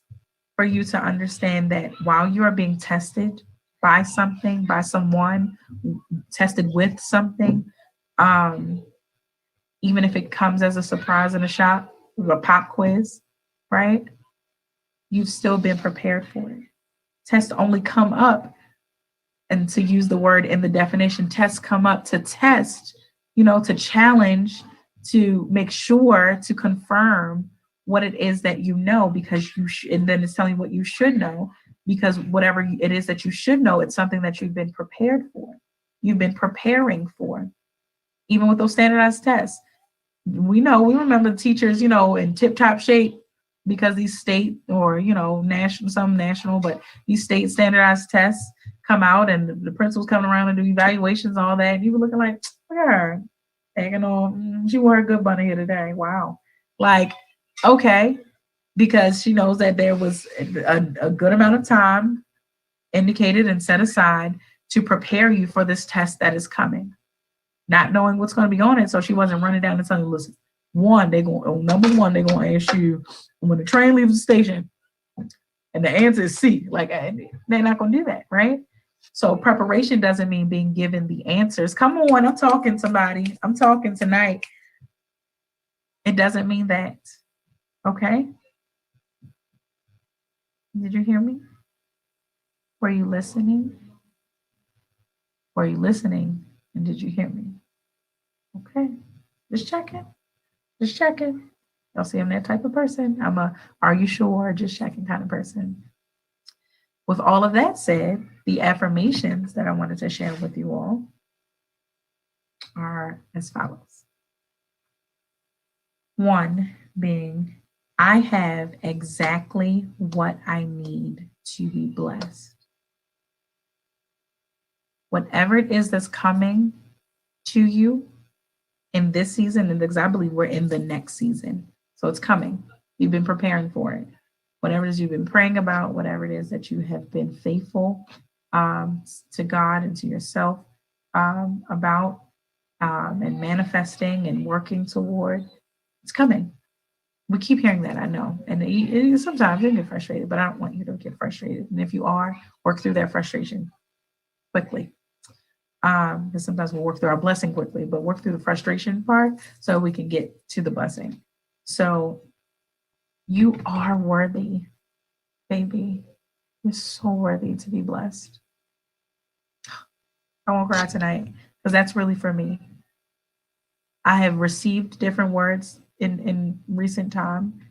for you to understand that while you are being tested by something, by someone, tested with something, even if it comes as a surprise in a shock, a pop quiz, right? You've still been prepared for it. Tests only come up, and to use the word in the definition, tests come up to test, to challenge, to make sure, to confirm what it is that you know, because and then it's telling you what you should know, because whatever it is that you should know, it's something that you've been prepared for. You've been preparing for, even with those standardized tests. We remember the teachers, in tip-top shape, because these state or, national, but these state standardized tests come out and the principals coming around and do evaluations, all that. And you were looking like, yeah, taking on, she wore a good bunny here today. Wow. Like, okay, because she knows that there was a good amount of time indicated and set aside to prepare you for this test that is coming, not knowing what's going to be on it. So she wasn't running down and telling you, listen, number one, they're going to ask you when the train leaves the station and the answer is C. Like, they're not going to do that, right? So preparation doesn't mean being given the answers. Come on, I'm talking somebody. I'm talking tonight. It doesn't mean that. Okay? Did you hear me? Were you listening? Were you listening? And did you hear me? Okay. Just checking. Just checking. Y'all see I'm that type of person. I'm a are you sure? Just checking kind of person. With all of that said, the affirmations that I wanted to share with you all are as follows. One being, I have exactly what I need to be blessed. Whatever it is that's coming to you in this season, and because I believe we're in the next season, so it's coming. You've been preparing for it. Whatever it is you've been praying about, whatever it is that you have been faithful to God and to yourself about, and manifesting and working toward. It's coming. We keep hearing that, I know. And sometimes you get frustrated, but I don't want you to get frustrated. And if you are, work through that frustration quickly. Because sometimes we'll work through our blessing quickly, but work through the frustration part so we can get to the blessing. So you are worthy, baby. You're so worthy to be blessed. I won't cry tonight because that's really for me. I have received different words in recent time,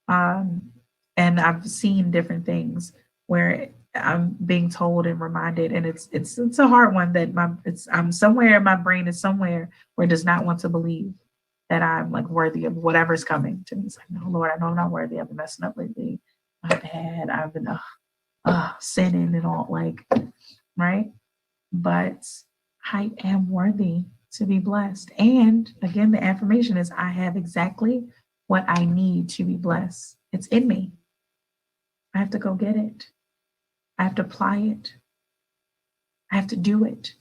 and I've seen different things where I'm being told and reminded, and it's a hard one that I'm somewhere, my brain is somewhere where it does not want to believe that I'm like worthy of whatever's coming to me. It's like, no, Lord, I know I'm not worthy. I've been messing up lately. My bad. I've been sinning and all, like, right? But I am worthy to be blessed. And again, the affirmation is I have exactly what I need to be blessed. It's in me. I have to go get it. I have to apply it. I have to do it.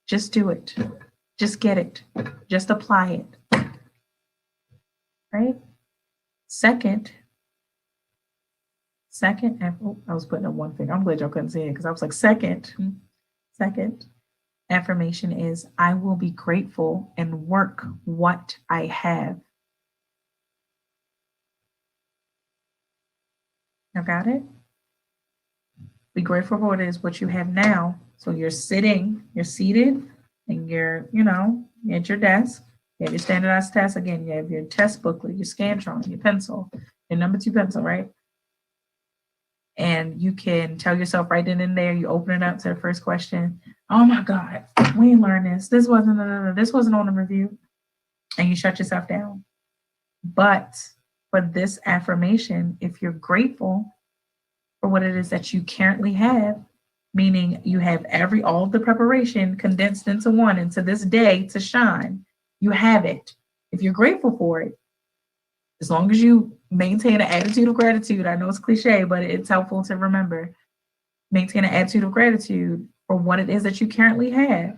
Just do it. Just get it. Just apply it. Right? Second, I was putting up one finger. I'm glad y'all couldn't see it because I was like, second affirmation is I will be grateful and work what I have. You got it? Be grateful for what you have now. So you're seated, and you're at your desk. You have your standardized test. Again, you have your test booklet, your Scantron, your pencil, your number 2 pencil, right? And you can tell yourself right then and there, you open it up to the first question. Oh my God, we ain't learned this. This wasn't on the review. And you shut yourself down. But for this affirmation, if you're grateful for what it is that you currently have, meaning you have all of the preparation condensed into one, into this day to shine, you have it. If you're grateful for it, as long as you maintain an attitude of gratitude, I know it's cliche, but it's helpful to remember, maintain an attitude of gratitude for what it is that you currently have.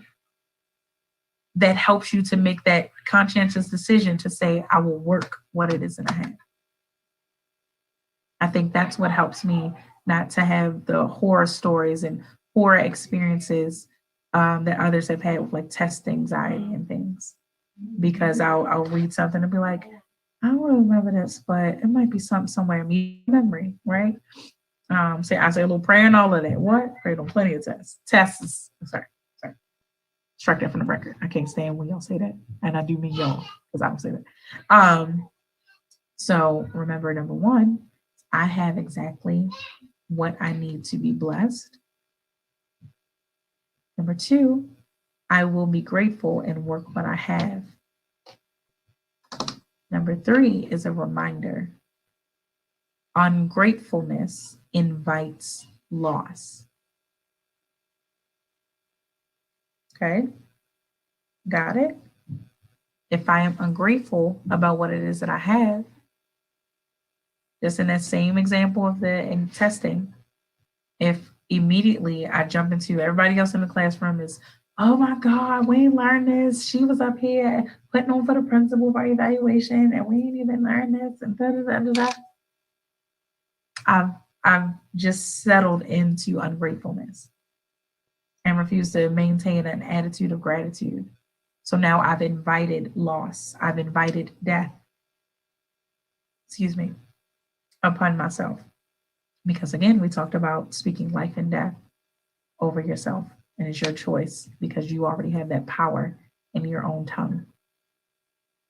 That helps you to make that conscientious decision to say, I will work what it is that I have. I think that's what helps me not to have the horror stories and horror experiences that others have had with like test anxiety and things. Because I'll read something and be like, I don't remember this, but it might be something somewhere in my memory, right? I say a little prayer and all of that. What? Prayed on plenty of tests. Sorry. Strike that from the record. I can't stand when y'all say that. And I do mean y'all, because I don't say that. So remember, number 1, I have exactly what I need to be blessed. Number 2, I will be grateful and work what I have. Number 3 is a reminder. Ungratefulness invites loss. Okay, got it? If I am ungrateful about what it is that I have, just in that same example of the testing, if immediately I jump into everybody else in the classroom is, oh my God, we ain't learned this. She was up here putting on for the principal for evaluation and we ain't even learned this and da. I've just settled into ungratefulness and refuse to maintain an attitude of gratitude. So now I've invited loss. I've invited death, upon myself. Because again, we talked about speaking life and death over yourself. And it's your choice because you already have that power in your own tongue,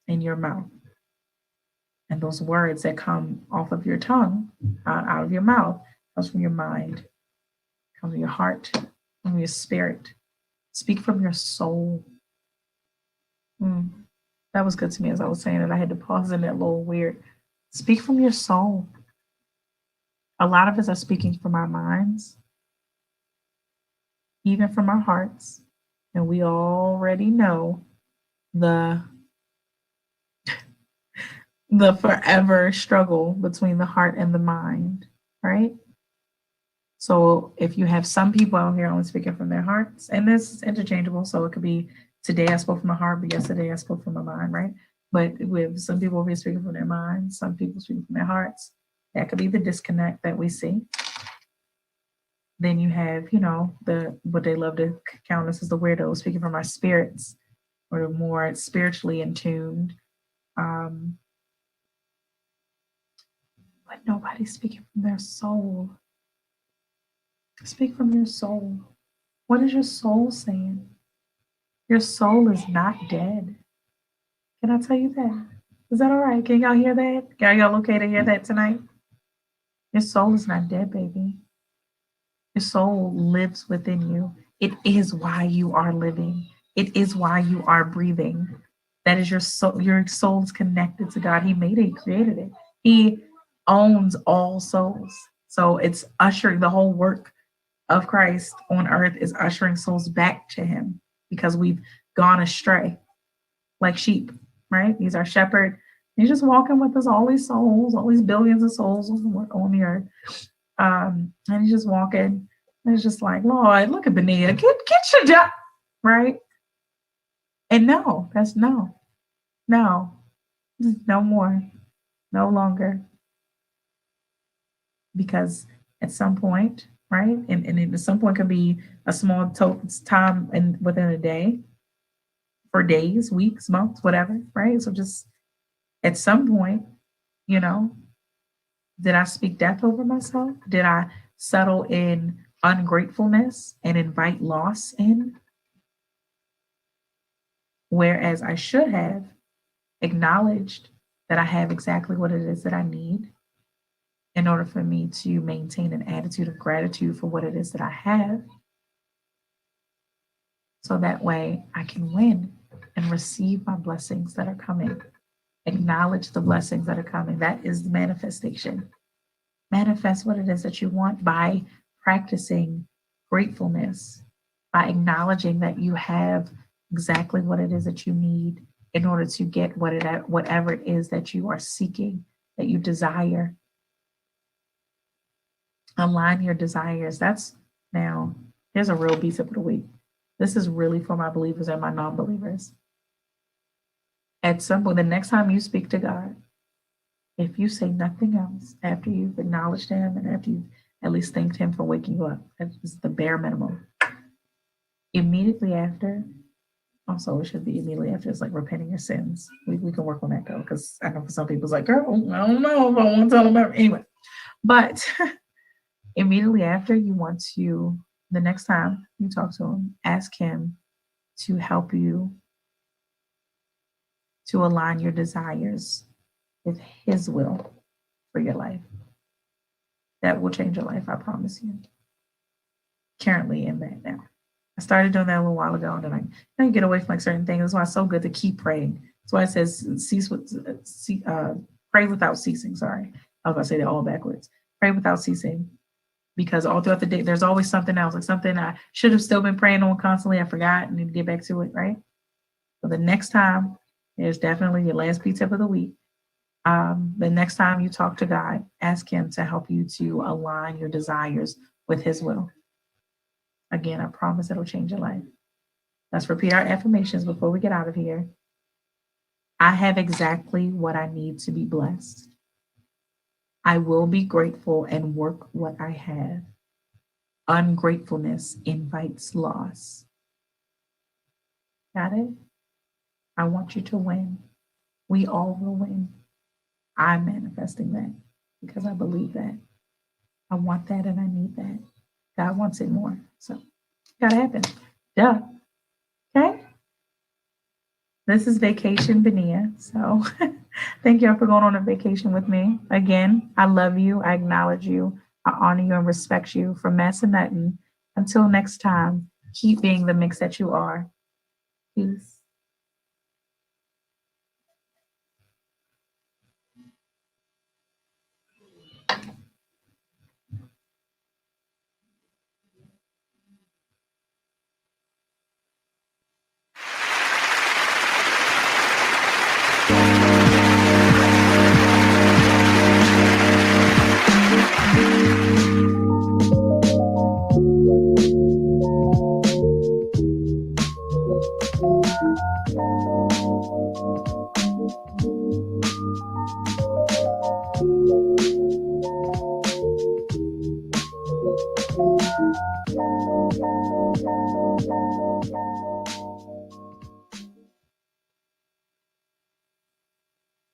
in your mouth. And those words that come off of your tongue, out of your mouth, comes from your mind, comes from your heart, from your spirit. Speak from your soul. That was good to me as I was saying it. I had to pause in that little weird. Speak from your soul. A lot of us are speaking from our minds, even from our hearts. And we already know the forever struggle between the heart and the mind, right? So if you have some people out here only speaking from their hearts, and this is interchangeable, so it could be today I spoke from my heart, but yesterday I spoke from my mind, right? But with some people over here speaking from their minds, some people speaking from their hearts, that could be the disconnect that we see. Then you have, the what they love to count us as the weirdos speaking from our spirits, or the more spiritually in tuned. But nobody's speaking from their soul. Speak from your soul. What is your soul saying? Your soul is not dead. Can I tell you that? Is that all right? Can y'all hear that? Are y'all okay to hear that tonight? Your soul is not dead, baby. Your soul lives within you. It is why you are living. It is why you are breathing. That is your soul. Your soul is connected to God. He made it. He created it. He owns all souls. So it's ushering the whole work of Christ on earth is ushering souls back to him because we've gone astray like sheep, right? He's our shepherd. He's just walking with us, all these souls, all these billions of souls on the earth. And he's just walking. And it's just like, Lord, look at Benita. Get your job, right? And no, that's no more, no longer. Because at some point, right? And at some point could be a small time and within a day, for days, weeks, months, whatever, right? So just at some point, did I speak death over myself? Did I settle in ungratefulness and invite loss in? Whereas I should have acknowledged that I have exactly what it is that I need in order for me to maintain an attitude of gratitude for what it is that I have. So that way I can win and receive my blessings that are coming. Acknowledge the blessings that are coming. That is the manifestation. Manifest what it is that you want by practicing gratefulness, by acknowledging that you have exactly what it is that you need in order to get whatever it is that you are seeking, that you desire. Align your desires. Now, here's a real beat up of the week. This is really for my believers and my non-believers. At some point, the next time you speak to God, if you say nothing else after you've acknowledged him and after you've at least thanked him for waking you up, that's the bare minimum. Immediately after, also it should be immediately after, it's like repenting your sins. We can work on that though, because I know for some people it's like, girl, I don't know if I want to tell them everything. Anyway, but immediately after, you want to, the next time you talk to him, ask him to help you to align your desires with his will for your life. That will change your life, I promise you. Currently in that now. I started doing that a little while ago, and then I get away from like certain things. That's why it's so good to keep praying. That's why it says pray without ceasing. Sorry, I was going to say that all backwards. Pray without ceasing, because all throughout the day, there's always something else, like something I should have still been praying on constantly. I forgot and need to get back to it, right? So the next time, there's definitely your last beat tip of the week. The next time you talk to God, ask him to help you to align your desires with his will. Again, I promise it'll change your life. Let's repeat our affirmations before we get out of here. I have exactly what I need to be blessed. I will be grateful and work what I have. Ungratefulness invites loss. Got it? I want you to win. We all will win. I'm manifesting that because I believe that. I want that and I need that. God wants it more. So it's gotta happen. Duh. Okay. This is Vacation Benia. So thank y'all for going on a vacation with me. Again, I love you. I acknowledge you. I honor you and respect you. From Massa Nutton. Until next time, keep being the mix that you are. Peace.